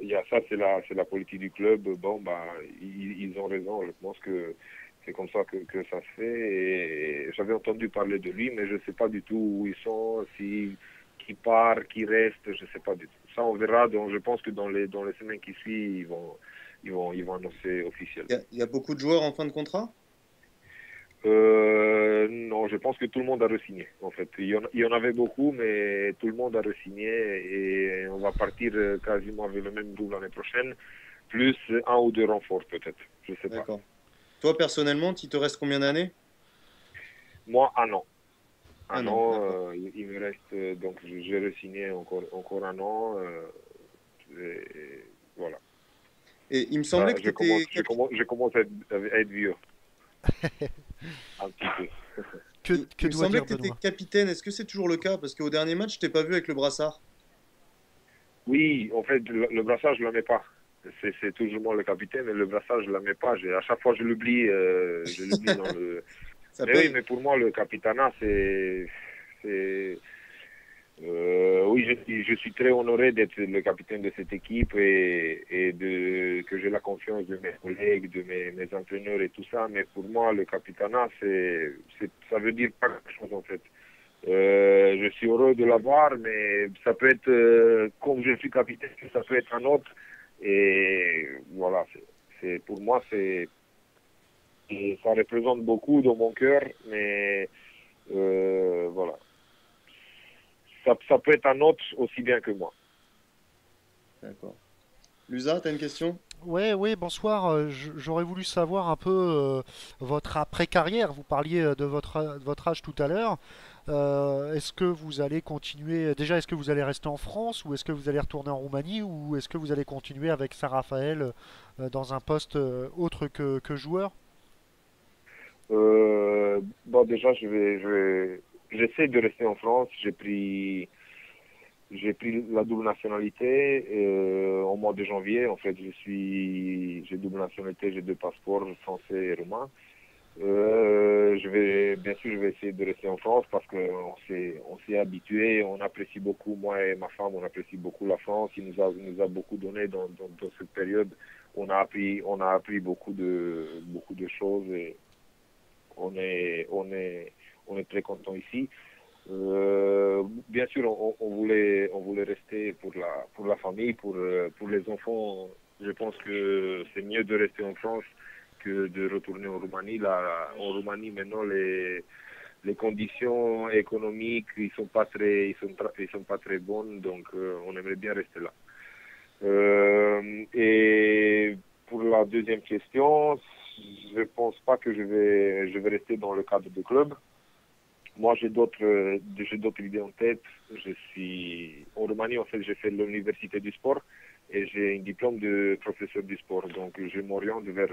y a ça, c'est la politique du club. Bon, ils ont raison. Je pense que c'est comme ça que ça se fait. Et j'avais entendu parler de lui, mais je sais pas du tout où ils sont, qui part, qui reste, je sais pas du tout. Ça, on verra. Donc je pense que dans les semaines qui suivent, ils vont annoncer officiellement. Il y a beaucoup de joueurs en fin de contrat? Non, je pense que tout le monde a re-signé. En fait, il y en avait beaucoup, mais tout le monde a re-signé et on va partir quasiment avec le même groupe l'année prochaine, plus 1 ou 2 renforts peut-être. Je sais pas. D'accord. Toi personnellement, il te reste combien d'années? Moi, 1 an. Un an. Il me reste donc j'ai re-signé encore 1 an. Et voilà. Et il me semblait que je commence à être vieux. Un petit peu. Il me semblait que tu étais capitaine. Est-ce que c'est toujours le cas? Parce qu'au dernier match, je t'ai pas vu avec le brassard. Oui, en fait, le brassard, je ne le mets pas. C'est toujours moi le capitaine, mais le brassard, je ne le mets pas. À chaque fois, je l'oublie dans le... Oui, mais pour moi, le capitanat, c'est... oui, je suis très honoré d'être le capitaine de cette équipe et que j'ai la confiance de mes collègues, de mes entraîneurs et tout ça. Mais pour moi, le capitanat, ça veut dire pas quelque chose en fait. Je suis heureux de l'avoir, mais ça peut être, comme je suis capitaine, ça peut être un autre. Et voilà, pour moi, ça représente beaucoup dans mon cœur, mais voilà. Ça peut être un autre aussi bien que moi. D'accord. Lusa, tu as une question? Oui, bonsoir. J'aurais voulu savoir un peu votre après-carrière. Vous parliez de votre âge tout à l'heure. Est-ce que vous allez continuer, déjà, est-ce que vous allez rester en France ou est-ce que vous allez retourner en Roumanie ou est-ce que vous allez continuer avec Saint-Raphaël dans un poste autre que joueur? Bon, déjà, j'essaie de rester en France. J'ai pris la double nationalité au mois de janvier. En fait, j'ai double nationalité, j'ai 2 passeports, français et roumain. Bien sûr, je vais essayer de rester en France parce qu'on s'est habitué, on apprécie beaucoup, moi et ma femme, on apprécie beaucoup la France. Il nous a beaucoup donné dans cette période. On a appris beaucoup de choses et on est très content ici. Bien sûr, on voulait rester pour la famille, pour les enfants. Je pense que c'est mieux de rester en France que de retourner en Roumanie. Là, en Roumanie, maintenant, les conditions économiques, ils sont pas très bonnes, donc on aimerait bien rester là. Et pour la deuxième question, je pense pas que je vais rester dans le cadre du club. Moi, j'ai d'autres idées en tête. Je suis en Roumanie, en fait, j'ai fait l'université du sport et j'ai un diplôme de professeur du sport. Donc, je m'oriente vers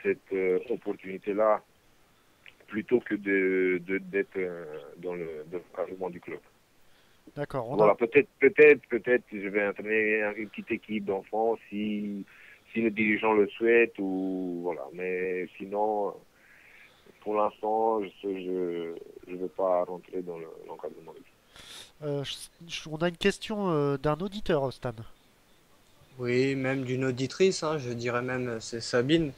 cette opportunité-là plutôt que d'être dans le cadre du club. D'accord. Voilà, peut-être, je vais entraîner une petite équipe d'enfants si les dirigeants le souhaitent ou voilà. Mais sinon, pour l'instant, je vais pas rentrer dans l'encadrement. On a une question d'un auditeur, Stan. Oui, même d'une auditrice, hein, je dirais même, c'est Sabine,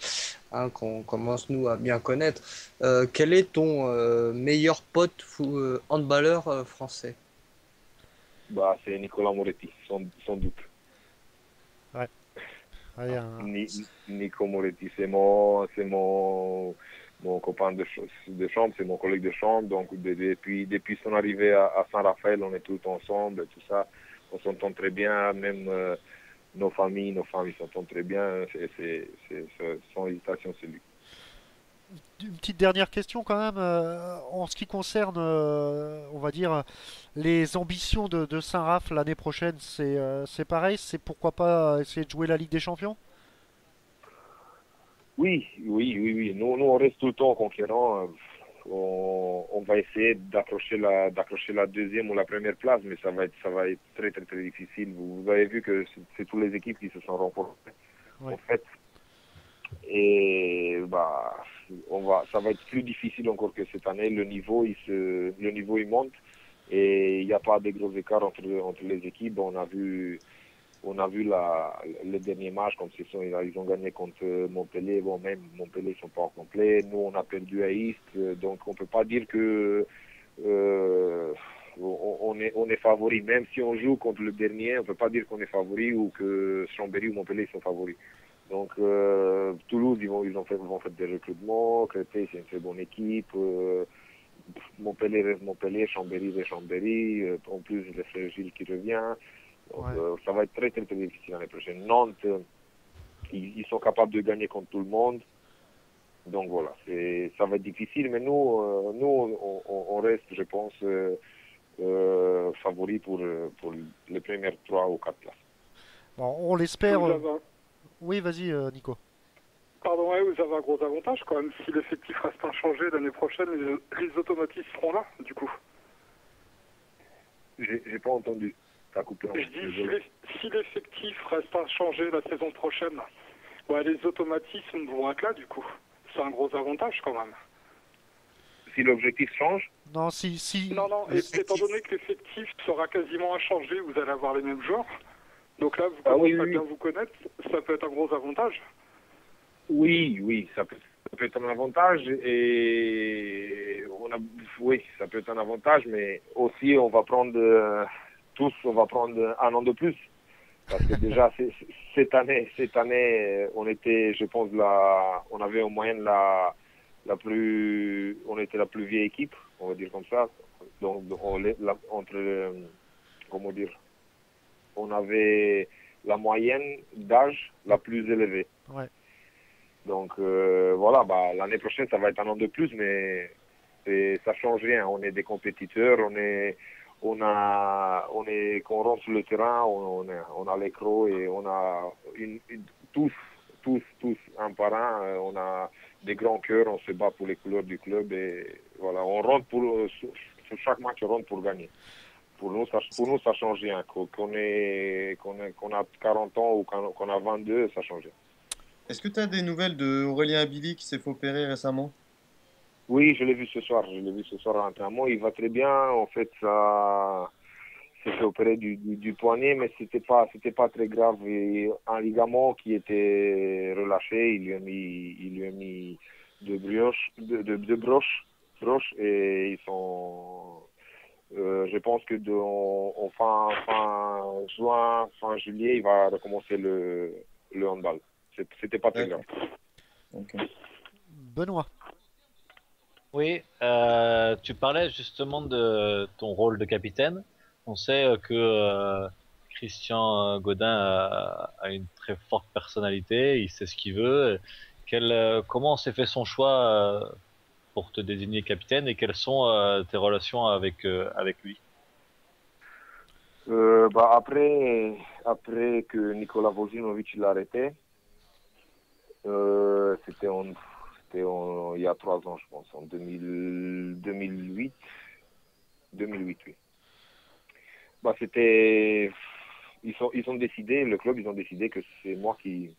hein, qu'on commence nous à bien connaître. Quel est ton meilleur pote handballeur français? Bah, c'est Nicolas Moretti, sans doute. Ouais. Allez, Nico Moretti, c'est mon copain de chambre, c'est mon collègue de chambre. Donc depuis son arrivée à Saint-Raphaël, on est tous ensemble, tout ça. On s'entend très bien, même nos familles s'entendent très bien. C'est sans hésitation, c'est lui. Une petite dernière question quand même, en ce qui concerne, on va dire, les ambitions de Saint-Raph l'année prochaine, c'est pareil, c'est pourquoi pas essayer de jouer la Ligue des Champions? Oui. Nous, on reste tout le temps conquérants. On va essayer d'accrocher la deuxième ou la première place, mais ça va être très très très difficile. Vous avez vu que c'est toutes les équipes qui se sont rencontrées, en fait. Et bah, ça va être plus difficile encore que cette année. Le niveau il monte et il n'y a pas de gros écarts entre les équipes. On a vu les derniers matchs, comme ils ont gagné contre Montpellier. Bon, même Montpellier ils sont pas au complet. Nous, on a perdu à Istres, donc on peut pas dire que on est favori. Même si on joue contre le dernier, on peut pas dire qu'on est favori ou que Chambéry ou Montpellier sont favoris. Donc Toulouse, ils vont faire des recrutements. Créteil, c'est une très bonne équipe. Montpellier reste Montpellier, Chambéry reste Chambéry. En plus, le frère Gilles qui revient. Donc, ça va être très très très difficile l'année prochaine. Nantes, ils sont capables de gagner contre tout le monde. Donc voilà, ça va être difficile, mais nous on reste, je pense, favoris pour les premières 3 ou 4 places. Bon, on l'espère. Oui, vas-y, Nico. Pardon, vous avez un gros avantage quand même. Si l'effectif reste inchangé l'année prochaine, les automatismes seront là, du coup. J'ai pas entendu. Ça a coupé. Je dis, si l'effectif reste inchangé la saison prochaine, les automatismes vont être là, du coup. C'est un gros avantage quand même. Si l'objectif change? Non, Non, étant donné que l'effectif sera quasiment inchangé, vous allez avoir les mêmes joueurs. Donc là, vous commencez à bien vous connaître, ça peut être un gros avantage. Oui, ça peut être un avantage et ça peut être un avantage, mais aussi on va prendre un an de plus. Parce que déjà, cette année, on était, je pense, on avait en moyenne on était la plus vieille équipe, on va dire comme ça. Donc, on avait la moyenne d'âge la plus élevée. Ouais. Donc, voilà, l'année prochaine, ça va être un an de plus, mais ça change rien. On est des compétiteurs, quand on rentre sur le terrain, on a les crocs et on a tous un par un, on a des grands cœurs, on se bat pour les couleurs du club et voilà, on rentre sur chaque match, on rentre pour gagner. Pour nous, ça change rien. Qu'on a 40 ans ou qu'on a 22, ça change rien. Est-ce que tu as des nouvelles de Aurélien Abili qui s'est fait opérer récemment? Oui, je l'ai vu ce soir. À l'entraînement. Il va très bien. En fait, ça s'est fait opérer du poignet, mais c'était pas très grave. Et un ligament qui était relâché, il lui a mis deux broches, et ils sont. Je pense que en fin juin, fin juillet, il va recommencer le handball. C'était pas très grave. Okay. Benoît. Oui, tu parlais justement de ton rôle de capitaine. On sait que Christian Godin a une très forte personnalité, il sait ce qu'il veut. Comment s'est fait son choix pour te désigner capitaine et quelles sont tes relations avec lui? Après que Nikola Vojinovic l'a arrêté, il y a 3 ans, je pense, en 2008. 2008, oui. Ils ont décidé, le club, ils ont décidé que c'est moi qui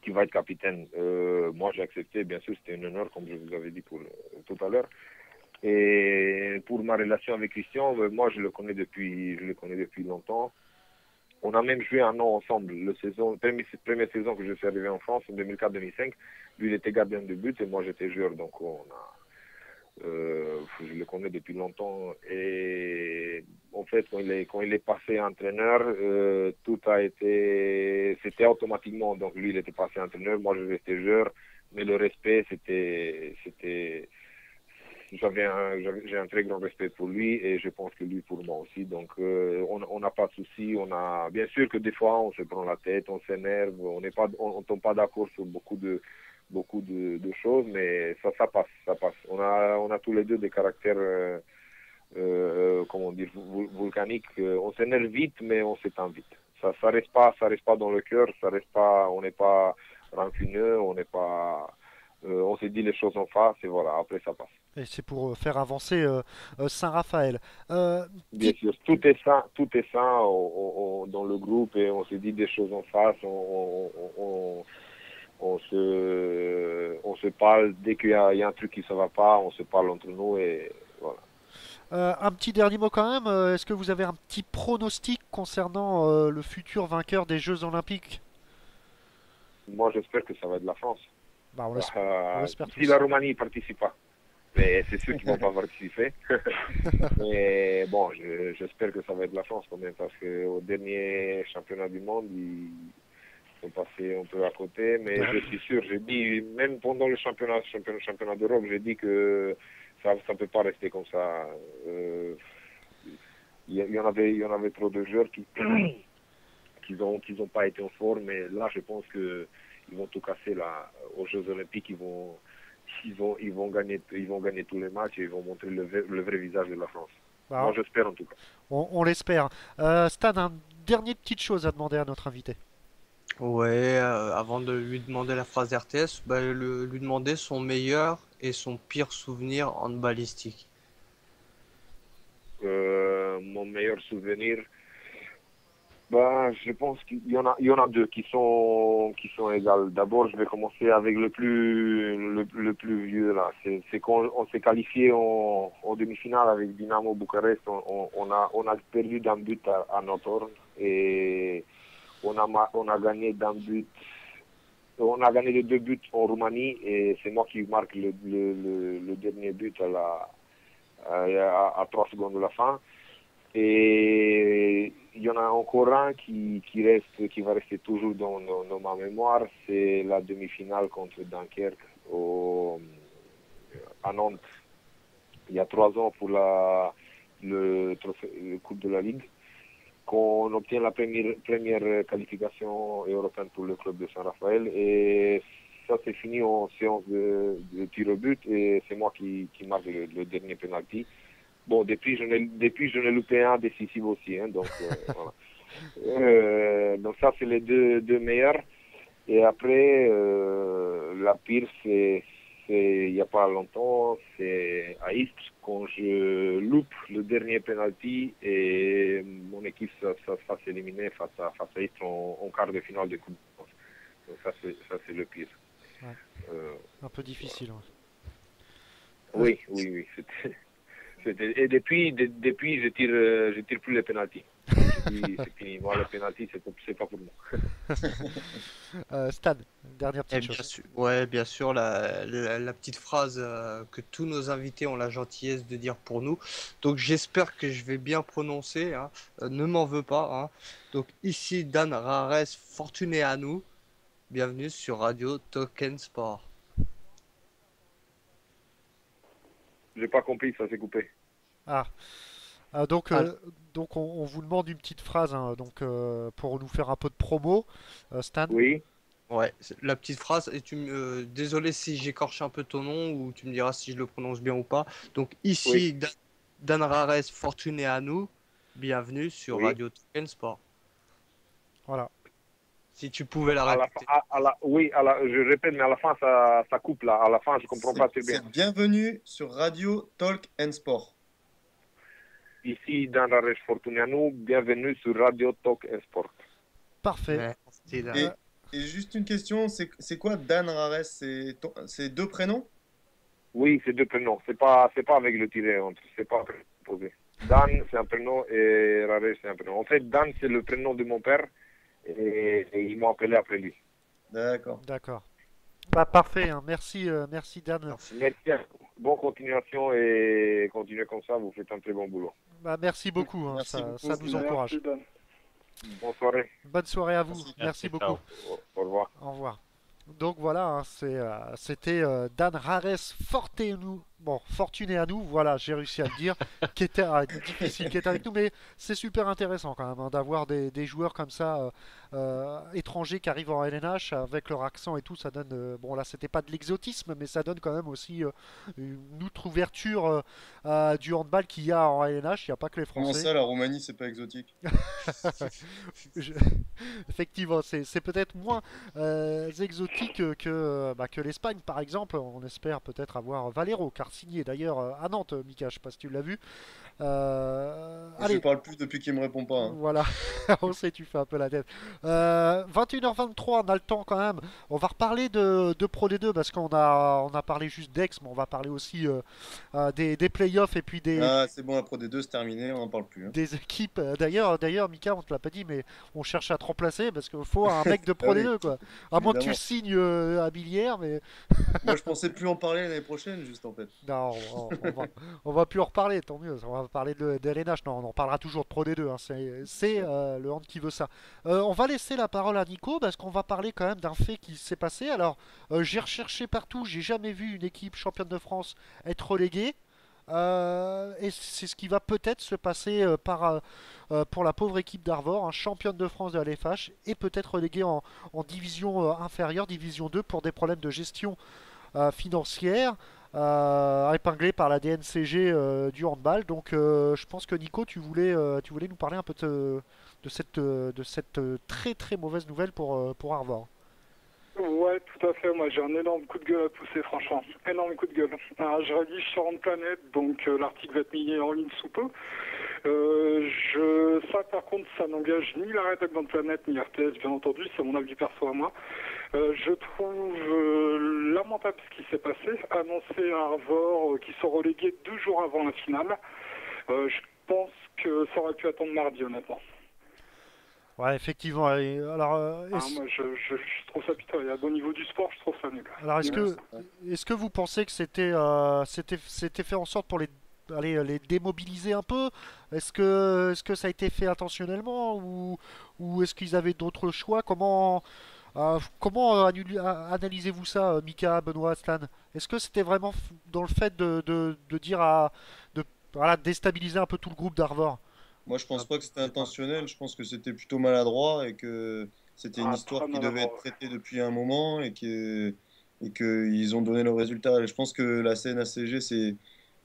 va être capitaine. Moi, j'ai accepté, bien sûr, c'était un honneur, comme je vous avais dit tout à l'heure. Et pour ma relation avec Christian, moi, je le connais depuis longtemps. On a même joué un an ensemble. Première saison que je suis arrivé en France, en 2004-2005, lui, il était gardien de but et moi, j'étais joueur. Donc, je le connais depuis longtemps. Et en fait, quand il est passé entraîneur, c'était automatiquement. Donc, lui, il était passé entraîneur, moi, je restais joueur. Mais le respect, j'ai un très grand respect pour lui et je pense que lui pour moi aussi. Donc on n'a pas de soucis. Bien sûr que des fois on se prend la tête, on s'énerve, on tombe pas d'accord sur beaucoup de choses, mais ça passe. On a tous les deux des caractères comment dire volcaniques. On s'énerve vite, mais on s'éteint vite. Ça reste pas dans le cœur, on n'est pas rancunieux, on se dit les choses en face et voilà. Après ça passe. Et c'est pour faire avancer Saint-Raphaël. Bien sûr, tout est ça dans le groupe et on se dit des choses en face, on se parle dès qu'il y a un truc qui ne va pas, on se parle entre nous et voilà. Un petit dernier mot quand même. Est-ce que vous avez un petit pronostic concernant le futur vainqueur des Jeux Olympiques? Moi, j'espère que ça va être la France. Bah, on l'espère si tous. la Roumanie ne participe pas. Mais c'est sûr qu'ils vont pas participer. Mais bon, j'espère que ça va être la France quand même, parce qu'au dernier championnat du monde, ils sont passés un peu à côté. Mais je suis sûr, j'ai dit, même pendant le championnat d'Europe, j'ai dit que ça ne peut pas rester comme ça. Il y en avait trop de joueurs qui ont pas été en forme, mais là, je pense que ils vont tout casser là aux Jeux Olympiques. Ils vont gagner tous les matchs et ils vont montrer le vrai visage de la France. Bah, moi, j'espère en tout cas. On l'espère. Stan, une dernière petite chose à demander à notre invité. Ouais, avant de lui demander la phrase RTS, lui demander son meilleur et son pire souvenir handballistique. Mon meilleur souvenir, je pense qu'il y en a deux qui sont égales. D'abord, je vais commencer avec le plus vieux là. C'est quand on s'est qualifié en demi-finale avec Dynamo Bucarest. On a perdu d'un but à Nothorn et on a gagné d'un but. On a gagné les 2 buts en Roumanie et c'est moi qui marque le dernier but à 3 secondes de la fin. Et il y en a encore un qui va rester toujours dans ma mémoire, c'est la demi-finale contre Dunkerque à Nantes. Il y a 3 ans pour le Coupe de la Ligue, qu'on obtient la première qualification européenne pour le club de Saint-Raphaël. Et ça s'est fini en séance de tir au but et c'est moi qui marque le dernier penalty. Bon, depuis, j'en ai loupé un décisif aussi. Hein, donc, voilà. Donc ça, c'est les deux meilleurs. Et après, la pire, c'est il n'y a pas longtemps, c'est à Istres, quand je loupe le dernier penalty et mon équipe se fasse éliminer face à Istres en quart de finale de Coupe de France. Donc ça, c'est le pire. Ouais. Un peu difficile. Ouais. Oui. Et depuis, je tire plus les penalties. C'est fini. Moi, le penalty, c'est pas pour moi. Stan, dernière petite chose. Bien sûr, la petite phrase que tous nos invités ont la gentillesse de dire pour nous. Donc, j'espère que je vais bien prononcer. Hein. Ne m'en veux pas. Hein. Donc, ici, Dan Rares, fortuné à nous. Bienvenue sur Radio Token Sport. J'ai pas compris, ça s'est coupé. Ah. Donc on vous demande une petite phrase hein, donc, pour nous faire un peu de promo. Stan? Oui. Ouais, la petite phrase, et désolé si j'écorche un peu ton nom, ou tu me diras si je le prononce bien ou pas. Donc ici, Oui. Dan Rares, fortuné à nous, bienvenue sur Oui. Radio Token Sport. Voilà. Si tu pouvais la À la répéter. oui, je répète, mais à la fin, ça coupe là. À la fin, je comprends pas très bien. C'est bienvenue sur Radio Talk and Sport. Ici, Dan Rares Fortuneanu, bienvenue sur Radio Talk and Sport. Parfait. Et juste une question, c'est quoi Dan Rares? C'est deux prénoms? Oui, c'est deux prénoms. C'est pas avec le tiret entre. C'est pas posé. Dan, c'est un prénom et Rares, c'est un prénom. En fait, Dan, c'est le prénom de mon père et ils m'ont appelé après lui. D'accord. D'accord. Bah, parfait, hein. Merci, merci Dan. Merci à vous. Bonne continuation et continuez comme ça, vous faites un très bon boulot. Bah, merci beaucoup, hein. Merci beaucoup. Ça nous encourage. Bonne soirée. Bonne soirée à vous. Merci beaucoup. Au revoir. Au revoir. Donc voilà, hein, c'était Dan Rares Fortuné à nous, voilà, j'ai réussi à le dire, qui était difficile, qui était avec nous, mais c'est super intéressant quand même hein, d'avoir des joueurs comme ça, étrangers qui arrivent en LNH avec leur accent et tout, ça donne, bon là c'était pas de l'exotisme, mais ça donne quand même aussi une autre ouverture du handball qu'il y a en LNH, il n'y a pas que les Français. Comment ça, la Roumanie, c'est pas exotique? Effectivement, c'est peut-être moins exotique que l'Espagne par exemple, on espère peut-être avoir Valero, car signé d'ailleurs à Nantes, Mika, je sais pas si tu l'as vu. Je parle plus depuis qu'il me répond pas. Hein. Voilà, on sait, tu fais un peu la tête. 21h23, on a le temps quand même. On va reparler de Pro D2 parce qu'on a parlé juste d'Aix, mais on va parler aussi des playoffs et puis des. Ah, c'est bon, la Pro D2 c'est terminé, on n'en parle plus. Hein. Des équipes. D'ailleurs, Mika, on te l'a pas dit, mais on cherche à te remplacer parce qu'il faut un mec de Pro D2 quoi. À moins que tu signes à Billière, mais. Moi, je pensais plus en parler l'année prochaine, juste en fait. Non, on va plus en reparler, tant mieux. On va parler de LNH. Non, on en parlera toujours de Pro D2. Hein. C'est le hand qui veut ça. On va laisser la parole à Nico parce qu'on va parler quand même d'un fait qui s'est passé. Alors, j'ai recherché partout. J'ai jamais vu une équipe championne de France être reléguée. Et c'est ce qui va peut-être se passer pour la pauvre équipe d'Arvor, championne de France de la LFH, et peut-être reléguée en division inférieure, division 2, pour des problèmes de gestion financière, épinglée par la DNCG du handball. Donc je pense que Nico, tu voulais nous parler un peu de cette très très mauvaise nouvelle pour Arvor. Ouais, tout à fait. Moi, j'ai un énorme coup de gueule à pousser, franchement. Énorme coup de gueule. Alors, je rédige sur Handplanet, donc l'article va être mis en ligne sous peu. Ça, par contre, ça n'engage ni la rédac d'Handplanet, ni RTS, bien entendu. C'est mon avis perso à moi. Je trouve lamentable ce qui s'est passé. Annoncer à Arvor qu'ils sont relégués 2 jours avant la finale. Je pense que ça aurait pu attendre mardi, honnêtement. Ouais, effectivement. Alors, moi, je trouve ça pitoyable. Au niveau du sport, je trouve ça nul. Alors, est-ce que vous pensez que c'était fait en sorte pour les démobiliser un peu? Est-ce que ça a été fait intentionnellement ou est-ce qu'ils avaient d'autres choix? Comment analysez-vous ça, Mika, Benoît, Stan? Est-ce que c'était vraiment dans le fait de dire déstabiliser un peu tout le groupe d'Arvor? Moi, je pense pas que c'était intentionnel. Je pense que c'était plutôt maladroit et que c'était une histoire qui devait être traitée depuis un moment et qu'ils ont donné le résultat. Et je pense que la CNACG,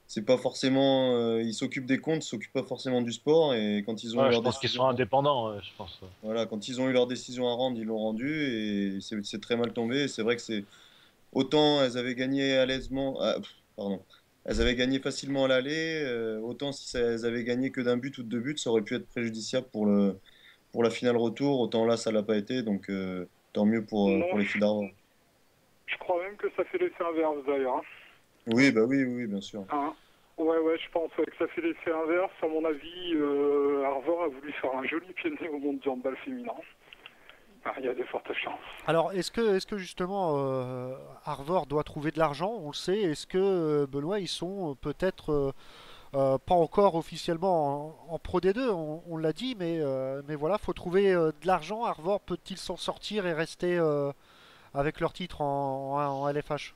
c'est pas forcément. Ils s'occupent des comptes, ils s'occupent pas forcément du sport. Et quand ils ont je pense qu'ils sont indépendants, je pense. Voilà, quand ils ont eu leur décision à rendre, ils l'ont rendue et c'est très mal tombé. Et c'est vrai que c'est. Autant elles avaient gagné à l'aisement. Pardon. Elles avaient gagné facilement à l'aller, autant si elles avaient gagné que d'un but ou de 2 buts, ça aurait pu être préjudiciable pour la finale retour, autant là ça l'a pas été, donc tant mieux pour les filles d'Arvor. Je crois même que ça fait l'effet inverse d'ailleurs. Hein. Oui, bah oui, bien sûr. Ouais, je pense que ça fait l'effet inverse. À mon avis, Arvor a voulu faire un joli pied de nez au monde du handball féminin. Il y a de fortes chances. Alors, est-ce que justement Arvor doit trouver de l'argent? On le sait. Est-ce que Benoît, ils sont peut-être pas encore officiellement en Pro D2, on l'a dit, mais voilà, faut trouver de l'argent. Arvor peut-il s'en sortir et rester avec leur titre en LFH?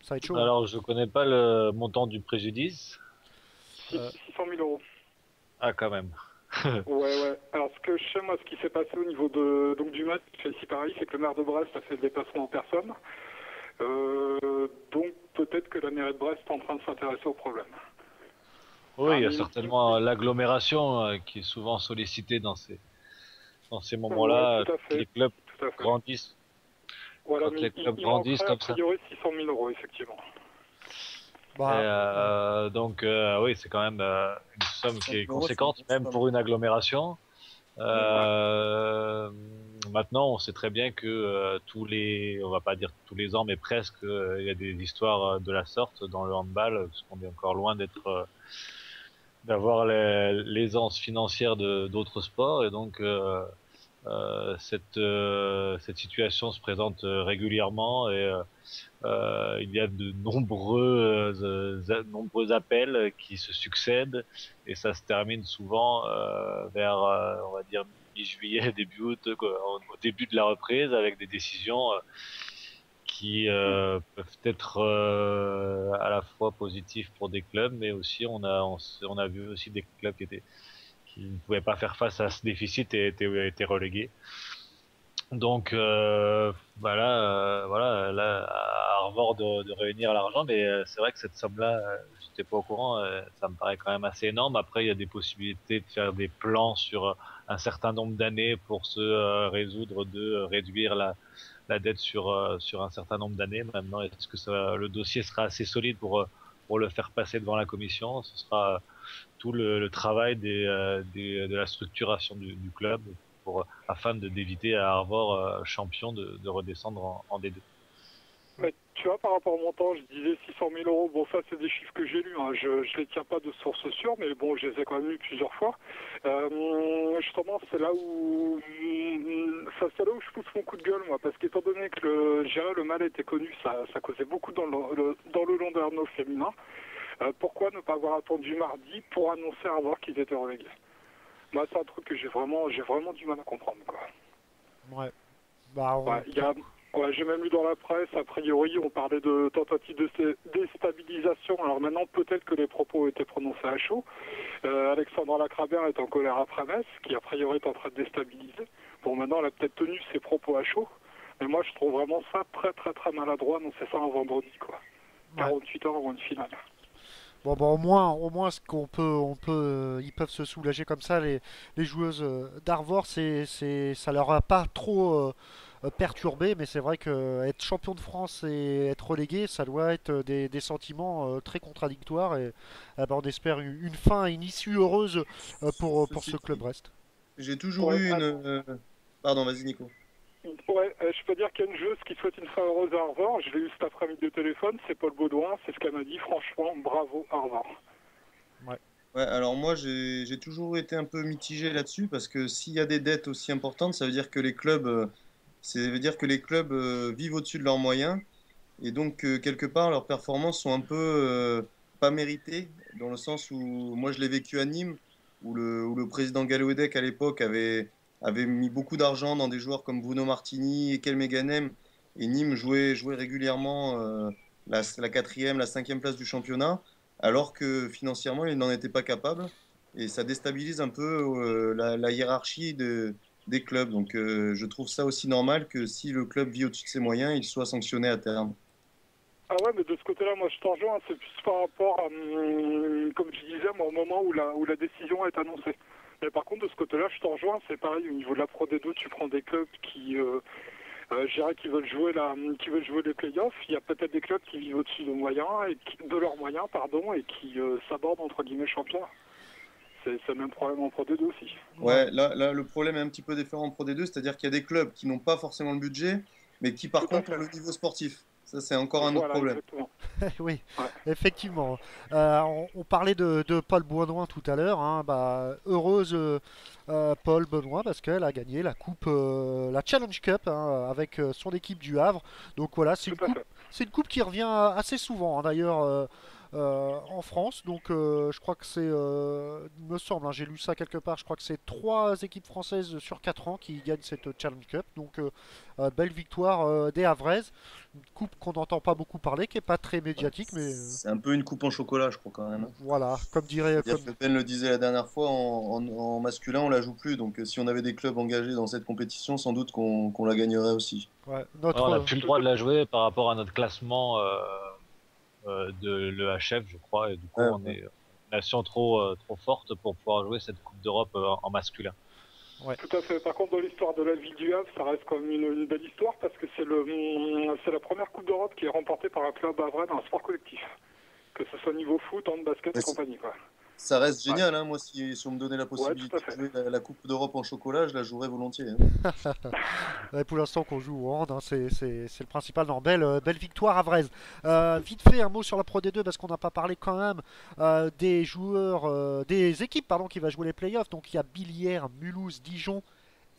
Ça va être chaud. Alors, je connais pas le montant du préjudice. 600 000 euros. Ah, quand même. Ouais. Alors, ce que je sais, moi, ce qui s'est passé au niveau du match ici Paris, c'est que le maire de Brest a fait le déplacement en personne. Donc, peut-être que la mairie de Brest est en train de s'intéresser au problème. Oui, il y a certainement l'agglomération qui est souvent sollicitée dans ces moments-là. Les clubs grandissent. Voilà, Quand les clubs grandissent comme ça. A priori, 600 000 euros, effectivement. Donc, oui, c'est quand même une somme qui est conséquente, même pour une agglomération. Maintenant, on sait très bien que on va pas dire tous les ans, mais presque, il y a des histoires de la sorte dans le handball, parce qu'on est encore loin d'avoir l'aisance financière d'autres sports, et donc cette situation se présente régulièrement, et il y a de nombreux appels qui se succèdent, et ça se termine souvent vers, on va dire, mi-juillet, début août, au début de la reprise, avec des décisions qui peuvent être à la fois positives pour des clubs, mais aussi on a vu aussi des clubs qui ne pouvaient pas faire face à ce déficit et étaient relégués. Donc voilà, là, à Arvor de réunir l'argent, mais c'est vrai que cette somme-là, j'étais pas au courant, ça me paraît quand même assez énorme. Après, il y a des possibilités de faire des plans sur un certain nombre d'années pour se résoudre de réduire la dette sur un certain nombre d'années. Maintenant, est-ce que le dossier sera assez solide pour le faire passer devant la commission? Ce sera tout le travail de la structuration du club afin d'éviter à Arvor, champion, de redescendre en D2. Mais tu vois, par rapport au montant, je disais 600 000 euros. Bon, ça, c'est des chiffres que j'ai lus. Hein. Je ne les tiens pas de source sûre, mais bon, je les ai quand même lus plusieurs fois. Justement, c'est là où je pousse mon coup de gueule, moi, parce qu'étant donné que le mal était connu, ça causait beaucoup dans le Landerneau féminin. Pourquoi ne pas avoir attendu mardi pour annoncer à Arvor qu'ils étaient relégués? Moi, c'est un truc que j'ai vraiment du mal à comprendre, quoi. Ouais. J'ai même lu dans la presse, a priori, on parlait de tentative de déstabilisation. Alors maintenant, peut-être que les propos ont été prononcés à chaud. Alexandra Lacrabert est en colère après Metz, qui a priori est en train de déstabiliser. Bon, maintenant, elle a peut-être tenu ses propos à chaud. Mais moi, je trouve vraiment ça très, très, très maladroit. Non, c'est ça un vendredi, quoi. 48 heures avant une finale. Bon, au moins, ce ils peuvent se soulager comme ça. Les joueuses d'Arvor, ça leur a pas trop perturbé, mais c'est vrai que être champion de France et être relégué, ça doit être des sentiments très contradictoires. Et on espère une fin, une issue heureuse pour ce club Brest. J'ai toujours eu une. Pardon, vas-y Nico. Ouais, je peux dire qu'il y a une joueuse qui souhaite une fin heureuse à Arvor. Je l'ai eu cet après-midi au téléphone, c'est Paul Baudouin, c'est ce qu'elle m'a dit. Franchement, bravo Arvor. Ouais, alors moi j'ai toujours été un peu mitigé là-dessus, parce que s'il y a des dettes aussi importantes, ça veut dire que les clubs, vivent au-dessus de leurs moyens, et donc quelque part leurs performances sont un peu pas méritées, dans le sens où moi je l'ai vécu à Nîmes, où le président Gallouedec à l'époque avait mis beaucoup d'argent dans des joueurs comme Bruno Martini et Kel Meganem, et Nîmes jouait régulièrement la 4e, la 5e place du championnat, alors que financièrement il n'en était pas capable, et ça déstabilise un peu la hiérarchie des clubs. Donc je trouve ça aussi normal que si le club vit au-dessus de ses moyens, il soit sanctionné à terme. Ah ouais, mais de ce côté-là, moi je t'en rejoins, c'est plus par rapport à, comme je disais, moi, au moment où la décision est annoncée. Mais par contre, de ce côté-là, je t'en rejoins, c'est pareil, au niveau de la Pro D2, tu prends des clubs qui veulent jouer les playoffs. Il y a peut-être des clubs qui vivent au-dessus de leurs moyens, et qui s'abordent entre guillemets champions. C'est le même problème en Pro D2 aussi. Ouais, là, le problème est un petit peu différent en Pro D2, c'est-à-dire qu'il y a des clubs qui n'ont pas forcément le budget, mais qui par contre ont le niveau sportif. Ça, c'est encore un autre problème. Oui, effectivement. On parlait de Paul Baudouin tout à l'heure. Hein. Heureuse Paul Baudouin, parce qu'elle a gagné la coupe, la Challenge Cup, hein, avec son équipe du Havre. Donc voilà, c'est une coupe qui revient assez souvent. Hein. D'ailleurs, en France. Donc je crois que c'est, il me semble, hein, j'ai lu ça quelque part, je crois que c'est 3 équipes françaises sur 4 ans qui gagnent cette Challenge Cup. Donc belle victoire des Havraises. Une coupe qu'on n'entend pas beaucoup parler, qui est pas très médiatique, mais C'est un peu une coupe en chocolat, je crois, quand même. voilà, comme dirait... C'est-à-dire que Ben le disait la dernière fois, en masculin, on la joue plus. Donc, si on avait des clubs engagés dans cette compétition, sans doute qu'on la gagnerait aussi. Ouais, On n'a plus le droit de la jouer par rapport à notre classement de l'EHF, je crois, et du coup, on est une nation trop forte pour pouvoir jouer cette Coupe d'Europe en masculin. Ouais. Tout à fait. Par contre, dans l'histoire de la ville du Havre, ça reste quand même une belle histoire parce que c'est la première Coupe d'Europe qui est remportée par un club havrais dans un sport collectif. Que ce soit niveau foot, hand, basket et compagnie, quoi. Ça reste génial, hein. Moi, si on me donnait la possibilité de jouer la Coupe d'Europe en chocolat, je la jouerais volontiers. Hein. Ouais, pour l'instant qu'on joue au hand, hein, c'est le principal. Non, belle victoire havraise. Vite fait, un mot sur la Pro D2 parce qu'on n'a pas parlé quand même des joueurs, des équipes pardon, qui va jouer les playoffs. Donc il y a Billière, Mulhouse, Dijon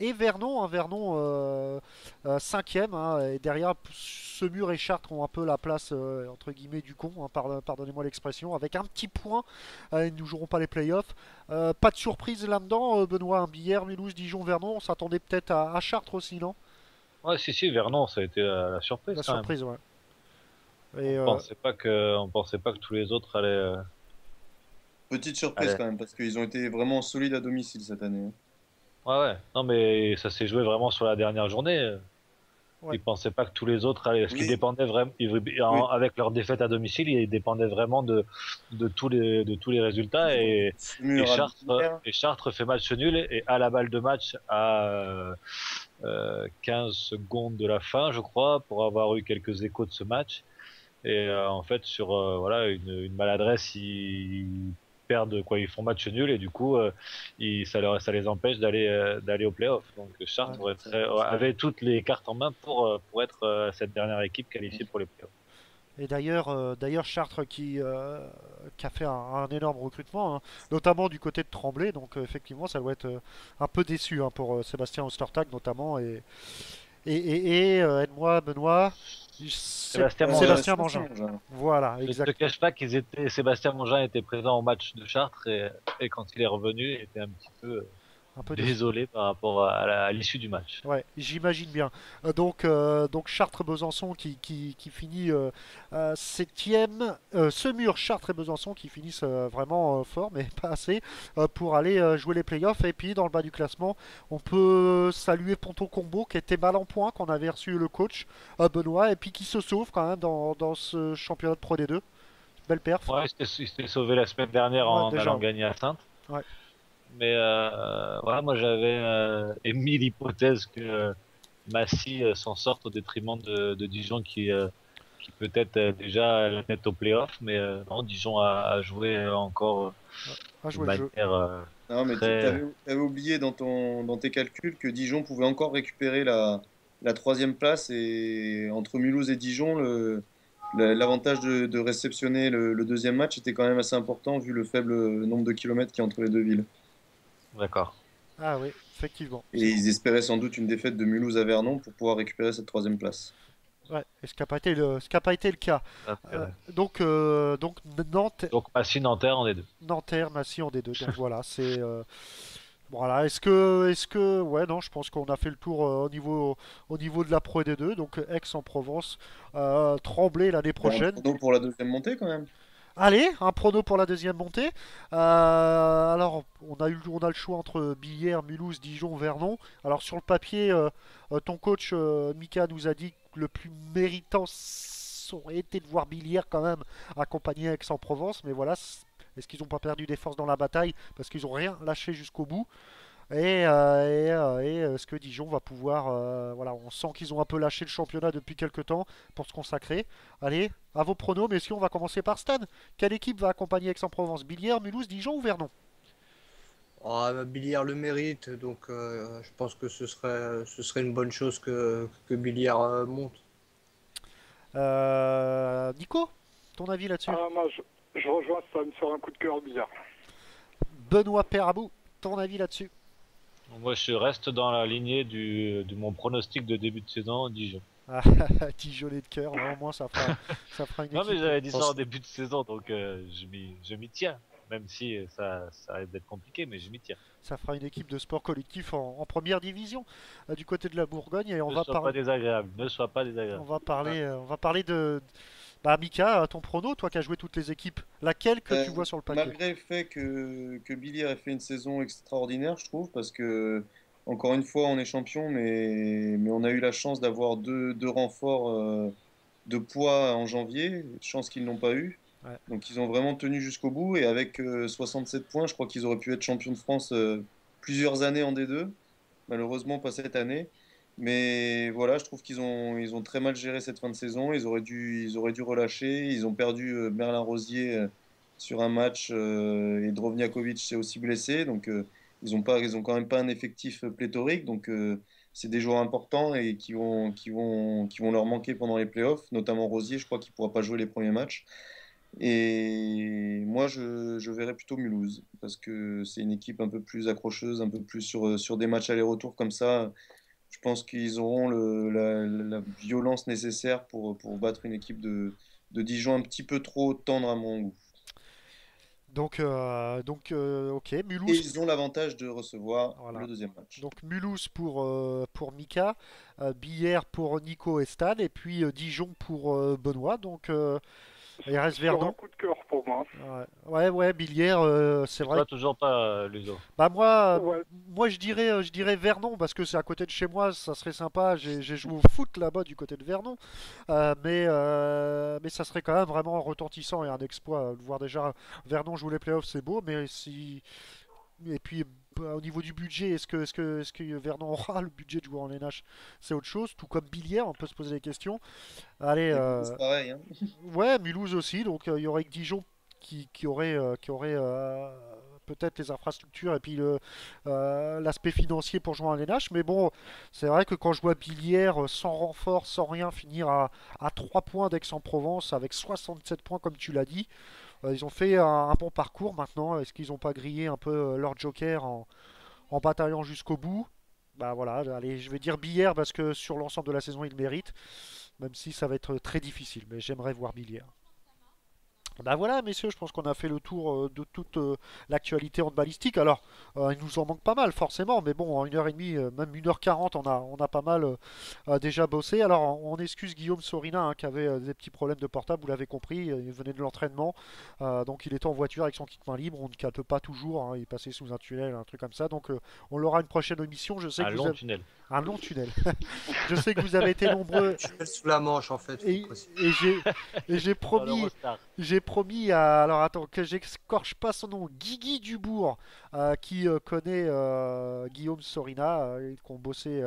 et Vernon. Hein, Vernon 5e. Hein, et derrière, Semur et Chartres ont un peu la place entre guillemets du con, hein, pardonnez-moi l'expression, avec un petit point. Ils ne joueront pas les playoffs. Pas de surprise là-dedans, Benoît. Un Billière, Mulhouse, Dijon, Vernon. On s'attendait peut-être à Chartres aussi, non? Ouais, si, Vernon, ça a été la surprise. La quand surprise, même. Ouais. Et, on pensait pas que tous les autres allaient. Petite surprise quand même, parce qu'ils ont été vraiment solides à domicile cette année. Ouais. Non, mais ça s'est joué vraiment sur la dernière journée. Ouais. Ils pensaient pas que tous les autres allaient. Parce qu'ils dépendaient vraiment. Avec leur défaite à domicile, ils dépendaient vraiment de tous les résultats. Et Chartres fait match nul et a la balle de match à 15 secondes de la fin, je crois, pour avoir eu quelques échos de ce match. Et en fait, sur une maladresse, ils perdent ils font match nul et du coup, ça les empêche d'aller au playoff. Donc Chartres avait toutes les cartes en main pour être cette dernière équipe qualifiée pour les playoffs. Et d'ailleurs Chartres qui a fait un énorme recrutement, hein, notamment du côté de Tremblay. Donc effectivement, ça doit être un peu déçu, hein, pour Sébastien Ostertag notamment et aide-moi Benoît. Sébastien Mangin. Voilà, exactement. Je ne te cache pas Sébastien Mangin était présent au match de Chartres et quand il est revenu, il était un petit peu désolé par rapport à l'issue du match. Ouais, j'imagine bien. Donc Chartres-Besançon qui finit 7e. Semur, Chartres et Besançon qui finissent vraiment fort, mais pas assez pour aller jouer les playoffs. Et puis dans le bas du classement, on peut saluer Ponto Combo qui était mal en point, qu'on avait reçu le coach Benoît, et puis qui se sauve quand même dans ce championnat de Pro D2. Belle perf. Ouais, il s'était sauvé la semaine dernière en allant gagner à Saintes. Ouais. Mais moi j'avais émis l'hypothèse que Massy s'en sorte au détriment de Dijon qui peut-être déjà la tête au playoff, mais non, Dijon a joué encore de manière non, mais très... t'avais oublié dans tes calculs que Dijon pouvait encore récupérer la 3e place, et entre Mulhouse et Dijon, l'avantage de réceptionner le 2e match était quand même assez important vu le faible nombre de kilomètres qu'il y a entre les deux villes. D'accord. Ah oui, effectivement. Et ils espéraient sans doute une défaite de Mulhouse à Vernon pour pouvoir récupérer cette 3e place. Ouais, et ce qui n'a pas été le cas. Donc Nantes. Donc Massy, Nanterre en D2. Nanterre, Massy en D2. Donc voilà, c'est voilà. Est-ce que ouais, non, je pense qu'on a fait le tour au niveau de la Pro D2. Donc Aix-en-Provence, Tremblay l'année prochaine. Un pour la 2e montée quand même. Allez, un prono pour la 2e montée. Alors, on a le choix entre Billière, Mulhouse, Dijon, Vernon. Alors, sur le papier, ton coach Mika nous a dit que le plus méritant aurait été de voir Billière quand même accompagner Aix-en-Provence. Mais voilà, est-ce qu'ils n'ont pas perdu des forces dans la bataille parce qu'ils n'ont rien lâché jusqu'au bout? Et est-ce que Dijon va pouvoir... voilà, on sent qu'ils ont un peu lâché le championnat depuis quelques temps pour se consacrer. Allez, à vos pronos, messieurs, on va commencer par Stan. Quelle équipe va accompagner Aix-en-Provence? Billière, Mulhouse, Dijon ou Vernon? Billière le mérite, donc je pense que ce serait une bonne chose que Billière monte. Nico, ton avis là-dessus? Moi, je rejoins Stan sur un coup de cœur Billière. Benoît Perabou, ton avis là-dessus? Moi, je reste dans la lignée de mon pronostic de début de saison, Dijon. Ah, Dijonais de cœur, non, au moins ça fera une Non, mais équipe. j'avais dit ça en début de saison, donc je m'y tiens. Même si ça risque d'être compliqué, mais je m'y tiens. Ça fera une équipe de sport collectif en première division du côté de la Bourgogne et Ne sois pas désagréable, ne sois pas désagréable. On va parler de bah Mika, ton prono, toi qui as joué toutes les équipes, laquelle que tu vois sur le papier? Malgré le fait que Billy a fait une saison extraordinaire, je trouve, parce que, encore une fois, on est champion, mais on a eu la chance d'avoir deux renforts de poids en janvier, chance qu'ils n'ont pas eu. Ouais. Donc ils ont vraiment tenu jusqu'au bout, et avec 67 points, je crois qu'ils auraient pu être champions de France plusieurs années en D2, malheureusement pas cette année. Mais voilà, je trouve qu'ils ont très mal géré cette fin de saison. Ils auraient dû relâcher. Ils ont perdu Merlin Rosier sur un match et Drovniakovic s'est aussi blessé. Donc ils ont quand même pas un effectif pléthorique. Donc c'est des joueurs importants et qui vont leur manquer pendant les playoffs, notamment Rosier. Je crois qu'il pourra pas jouer les premiers matchs. Et moi, je verrais plutôt Mulhouse parce que c'est une équipe un peu plus accrocheuse, un peu plus sur des matchs aller-retour comme ça. Je pense qu'ils auront la violence nécessaire pour battre une équipe de Dijon un petit peu trop tendre à mon goût. Donc, ok, Et Mulhouse. ils ont l'avantage de recevoir Voilà. le deuxième match. Donc Mulhouse pour Mika, Billère pour Nico et Stan, et puis Dijon pour Benoît. Donc il reste C'est un Verdon. coup de cœur pour moi. Ouais, Billière, c'est vrai. Toi, toujours pas, Ludo. Bah moi, Ouais. moi je dirais Vernon parce que c'est à côté de chez moi, ça serait sympa. J'ai joué au foot là-bas du côté de Vernon, mais ça serait quand même vraiment retentissant et un exploit de voir déjà Vernon jouer les playoffs, c'est beau, mais si et puis au niveau du budget, est-ce que Vernon aura le budget de jouer en LNH? C'est autre chose. Tout comme Billière, on peut se poser des questions. Allez, Et Mulhouse, c'est pareil, hein. ouais, Mulhouse aussi. Donc il y aurait que Dijon qui aurait peut-être les infrastructures et puis l'aspect financier pour jouer en LNH. Mais bon, c'est vrai que quand je vois Billière sans renfort, sans rien, finir à 3 points d'Aix-en-Provence avec 67 points comme tu l'as dit, ils ont fait un bon parcours maintenant. Est-ce qu'ils n'ont pas grillé un peu leur joker en bataillant jusqu'au bout? Bah voilà, allez, je vais dire Billière parce que sur l'ensemble de la saison, il mérite, même si ça va être très difficile. Mais j'aimerais voir Billière. Bah voilà, messieurs, je pense qu'on a fait le tour de toute l'actualité handballistique. Alors, il nous en manque pas mal, forcément, mais bon, en 1h30, même 1h40, on a pas mal déjà bossé. Alors, on excuse Guillaume Sorina, hein, qui avait des petits problèmes de portable, vous l'avez compris, il venait de l'entraînement, donc il était en voiture avec son kit main libre, on ne capte pas toujours, hein, il passait sous un tunnel, un truc comme ça, donc on l'aura une prochaine émission. Je sais Un que long tunnel. Un long tunnel. Je sais que vous avez été nombreux. Tunnel sous la Manche, en fait. Et j'ai Dans promis. l'Eurostar. J'ai promis à. Alors attends, que j'escorche pas son nom. Guigui Dubourg, qui connaît Guillaume Sorina, qu'on bossait,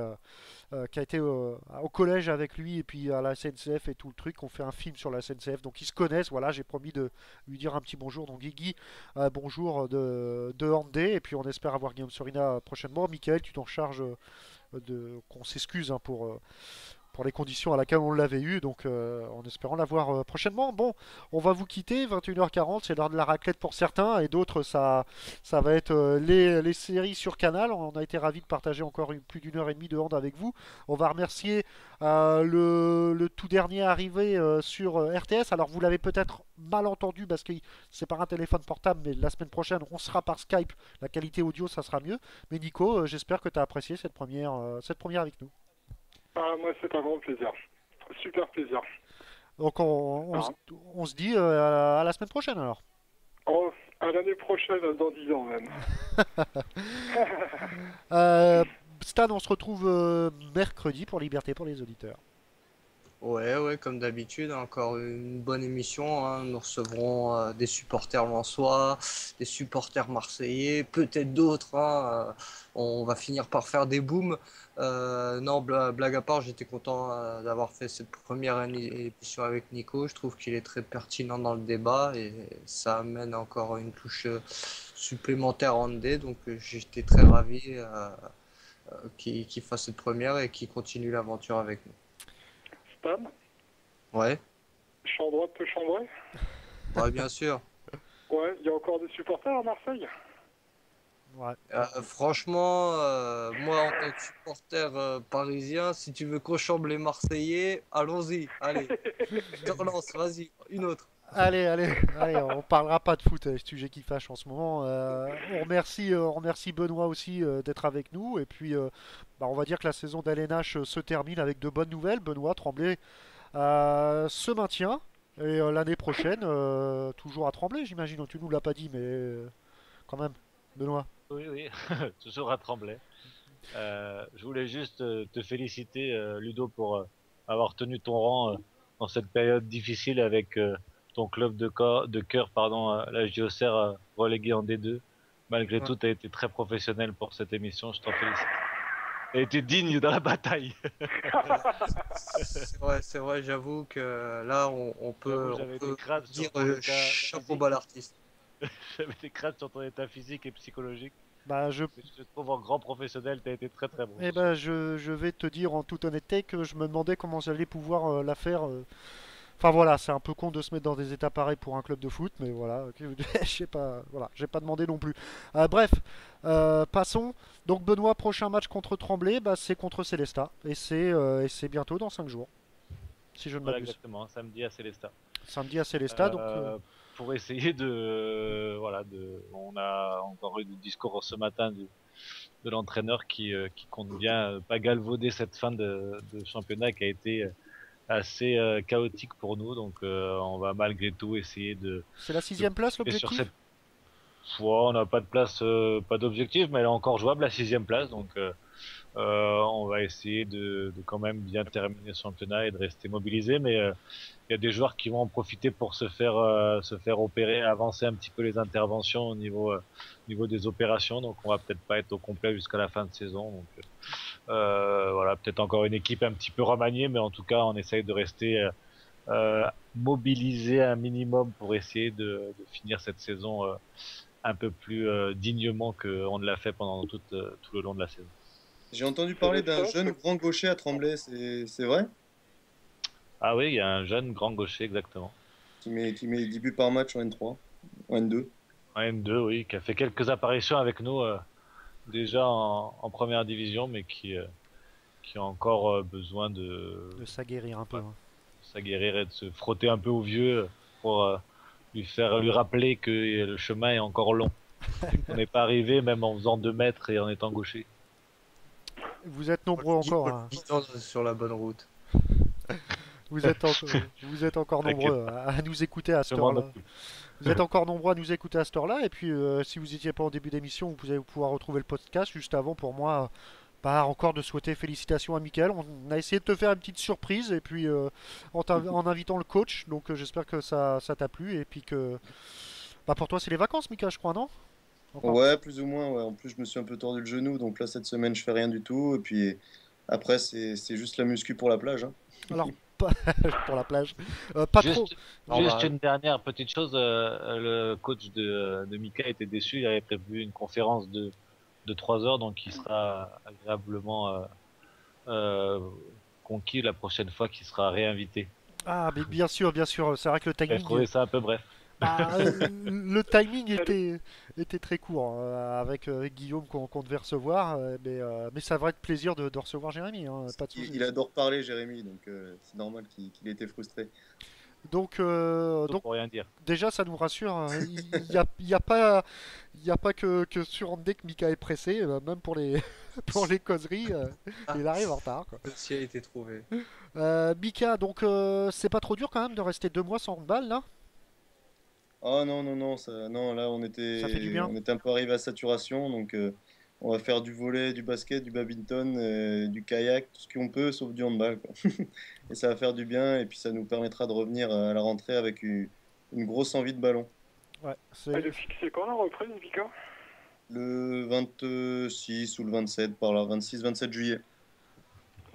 qui a été au collège avec lui et puis à la SNCF et tout le truc. On fait un film sur la SNCF. Donc ils se connaissent. Voilà, j'ai promis de lui dire un petit bonjour. Donc Guigui, bonjour de Handé. Et puis on espère avoir Guillaume Sorina prochainement. Michael, tu t'en charges qu'on s'excuse hein, pour les conditions à laquelle on l'avait eu, donc en espérant l'avoir prochainement. Bon, on va vous quitter, 21h40, c'est l'heure de la raclette pour certains, et d'autres, ça va être les séries sur Canal. On a été ravis de partager encore plus d'une heure et demie de hand avec vous. On va remercier le tout dernier arrivé sur RTS. Alors vous l'avez peut-être mal entendu parce que c'est par un téléphone portable, mais la semaine prochaine, on sera par Skype. La qualité audio, ça sera mieux. Mais Nico, j'espère que tu as apprécié cette première avec nous. Ah, moi, c'est un grand plaisir. Super plaisir. Donc on se dit à la semaine prochaine alors. Oh, à l'année prochaine, dans 10 ans même. Stan, on se retrouve mercredi pour Liberté pour les auditeurs. Ouais, comme d'habitude, encore une bonne émission, hein. Nous recevrons des supporters lensois, des supporters marseillais, peut-être d'autres, hein. On va finir par faire des booms. Non, blague à part, j'étais content d'avoir fait cette première émission avec Nico. Je trouve qu'il est très pertinent dans le débat et ça amène encore une touche supplémentaire en D. Donc j'étais très ravi qu'il fasse cette première et qu'il continue l'aventure avec nous. Stan, Ouais, je suis en droit de te chambrer? ouais, bien sûr. Ouais, il y a encore des supporters à Marseille? Ouais. Franchement, moi en tant que supporter parisien, si tu veux Cochamble les Marseillais, allons-y, allez, je te relance, vas-y, une autre. Allez, on parlera pas de foot, ce sujet qui fâche en ce moment. On remercie Benoît aussi d'être avec nous. Et puis, bah, on va dire que la saison d'LNH se termine avec de bonnes nouvelles. Benoît Tremblay se maintient. Et l'année prochaine, toujours à Tremblay, j'imagine. Tu nous l'as pas dit, mais quand même, Benoît. Oui, oui, toujours à Tremblay. Je voulais juste te féliciter, Ludo, pour avoir tenu ton rang dans cette période difficile avec ton club de cœur, pardon, la JOCR relégué en D2. Malgré tout, tu as été très professionnel pour cette émission, je t'en félicite. Tu as été digne dans la bataille. C'est vrai, j'avoue que là, on peut dire chapeau bas l'artiste. J'avais des craintes sur ton état physique et psychologique. Bah, je trouve en grand professionnel, tu as été très très bon. Eh ben, je vais te dire en toute honnêteté que je me demandais comment j'allais pouvoir la faire. Enfin voilà, c'est un peu con de se mettre dans des états pareils pour un club de foot, mais voilà, je sais pas, voilà, j'ai pas demandé non plus. Bref, passons. Donc Benoît, prochain match contre Tremblay, bah, c'est contre Célestat et c'est bientôt dans 5 jours, si je ne Voilà, m'abuse. exactement, samedi à Célestat. Samedi à Célestat, donc. Pour essayer on a encore eu des discours ce matin de l'entraîneur qui compte bien pas galvauder cette fin de championnat qui a été assez chaotique pour nous, donc on va malgré tout essayer de. C'est la 6e place l'objectif. On n'a pas de place, pas d'objectif, mais elle est encore jouable la 6e place, donc on va essayer de quand même bien terminer ce championnat et de rester mobilisé, mais il y a des joueurs qui vont en profiter pour se faire opérer, avancer un petit peu les interventions au niveau des opérations, donc on va peut-être pas être au complet jusqu'à la fin de saison, donc voilà, peut-être encore une équipe un petit peu remaniée, mais en tout cas on essaye de rester mobilisé un minimum pour essayer de finir cette saison un peu plus dignement qu'on ne l'a fait pendant tout le long de la saison. J'ai entendu parler d'un jeune grand gaucher à Tremblay, c'est vrai? Ah oui, il y a un jeune grand gaucher, exactement. Qui met 10 buts par match en N3, en N2. En N2, oui, qui a fait quelques apparitions avec nous déjà en première division, mais qui a encore besoin de s'aguerrir un peu. S'aguerrir et de se frotter un peu au vieux pour lui rappeler que le chemin est encore long. On n'est pas arrivé même en faisant 2 mètres et en étant gaucher. Vous êtes nombreux encore. Sur la bonne route. Vous êtes encore nombreux à nous écouter à cette heure-là. Vous êtes encore nombreux à nous écouter à cette heure-là. Et puis, si vous n'étiez pas en début d'émission, vous allez pouvoir retrouver le podcast juste avant pour moi. Encore de souhaiter félicitations à Mickaël. On a essayé de te faire une petite surprise et puis en invitant le coach. Donc j'espère que ça t'a plu et puis que pour toi c'est les vacances, Mika, je crois, non? Ouais, plus ou moins. Ouais. En plus, je me suis un peu tordu le genou, donc là cette semaine je fais rien du tout. Et puis après c'est juste la muscu pour la plage. Hein. Alors pour la plage, pas juste, trop. Juste une dernière petite chose. Le coach de Mika était déçu. Il avait prévu une conférence de 3 heures, donc il sera agréablement conquis la prochaine fois qu'il sera réinvité. Ah, mais bien sûr, c'est vrai que le timing. J'ai trouvé ça un peu bref. Le timing était très court avec Guillaume qu'on devait recevoir, mais ça va être plaisir de recevoir Jérémy. Hein, pas de il adore parler, Jérémy, donc c'est normal qu'il ait été frustré. Donc pour rien dire. Déjà, ça nous rassure. Il y a pas que sur Andé que Mika est pressé, même pour les causeries, il arrive en retard. Quoi. Le ciel a été trouvé. Mika, donc c'est pas trop dur quand même de rester 2 mois sans handball là? Ah non, là on était un peu arrivé à saturation, donc on va faire du volley, du basket, du badminton, du kayak, tout ce qu'on peut, sauf du handball. Quoi. Et ça va faire du bien, et puis ça nous permettra de revenir à la rentrée avec une grosse envie de ballon. Ouais, elle est fixée quand la reprise, Mika? Le 26 ou le 27, par là, 26-27 juillet.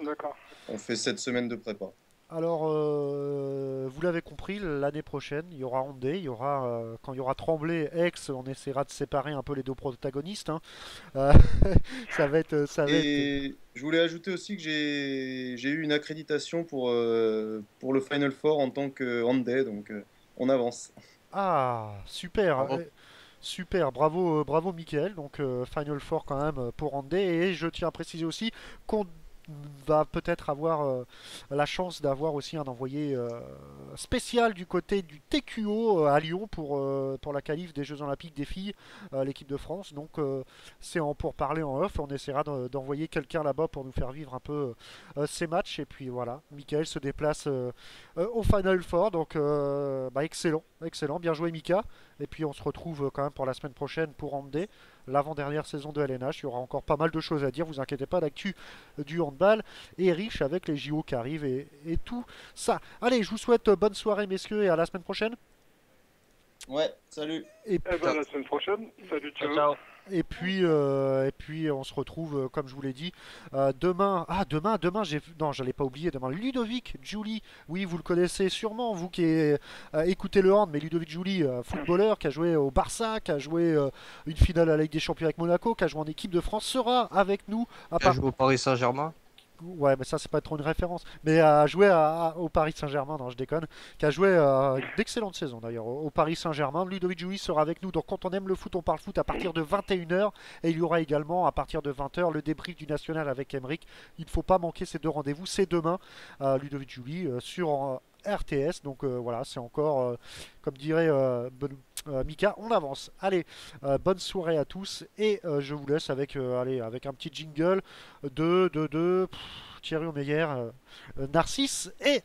D'accord. On fait 7 semaines de prépa. Alors, vous l'avez compris, l'année prochaine, il y aura Andé, quand il y aura Tremblay, Aix, on essaiera de séparer un peu les 2 protagonistes. Hein. Ça va être. Je voulais ajouter aussi que j'ai eu une accréditation pour le Final Four en tant que Andé, donc on avance. Ah, super. Super, bravo, bravo Michael. Donc Final Four quand même pour Randé. Et je tiens à préciser aussi qu'on va peut-être avoir la chance d'avoir aussi un envoyé spécial du côté du TQO à Lyon pour la qualif des Jeux Olympiques des filles, l'équipe de France. Donc pour parler en off, on essaiera d'envoyer quelqu'un là-bas pour nous faire vivre un peu ces matchs. Et puis voilà, Michael se déplace au Final Four. Donc excellent, excellent, bien joué Mika. Et puis on se retrouve quand même pour la semaine prochaine pour Handball, l'avant-dernière saison de LNH. Il y aura encore pas mal de choses à dire, vous inquiétez pas, l'actu du handball est riche avec les JO qui arrivent et tout ça. Allez, je vous souhaite bonne soirée messieurs et à la semaine prochaine. Ouais, salut. Et ben à la semaine prochaine. Salut, ciao. Ciao. Et puis on se retrouve, comme je vous l'ai dit, demain. Ah, demain, non, j'allais pas oublier, demain, Ludovic Giuli. Oui, vous le connaissez sûrement, vous qui écoutez le hand, mais Ludovic Giuli, footballeur, qui a joué au Barça, qui a joué une finale à la Ligue des Champions avec Monaco, qui a joué en équipe de France, sera avec nous. Il a joué au Paris Saint-Germain. Ouais, mais ça, c'est pas trop une référence. Mais a joué au Paris Saint-Germain, non, je déconne. Qui a joué d'excellentes saisons d'ailleurs au Paris Saint-Germain. Ludovic Giuli sera avec nous. Donc, quand on aime le foot, on parle foot à partir de 21h. Et il y aura également à partir de 20h le débrief du National avec Emeric. Il ne faut pas manquer ces deux rendez-vous. C'est demain, Ludovic Giuli sur RTS. Donc voilà, c'est encore, comme dirait Mika, on avance. Allez, bonne soirée à tous et je vous laisse avec un petit jingle de Thierry Omeyer, Narcisse et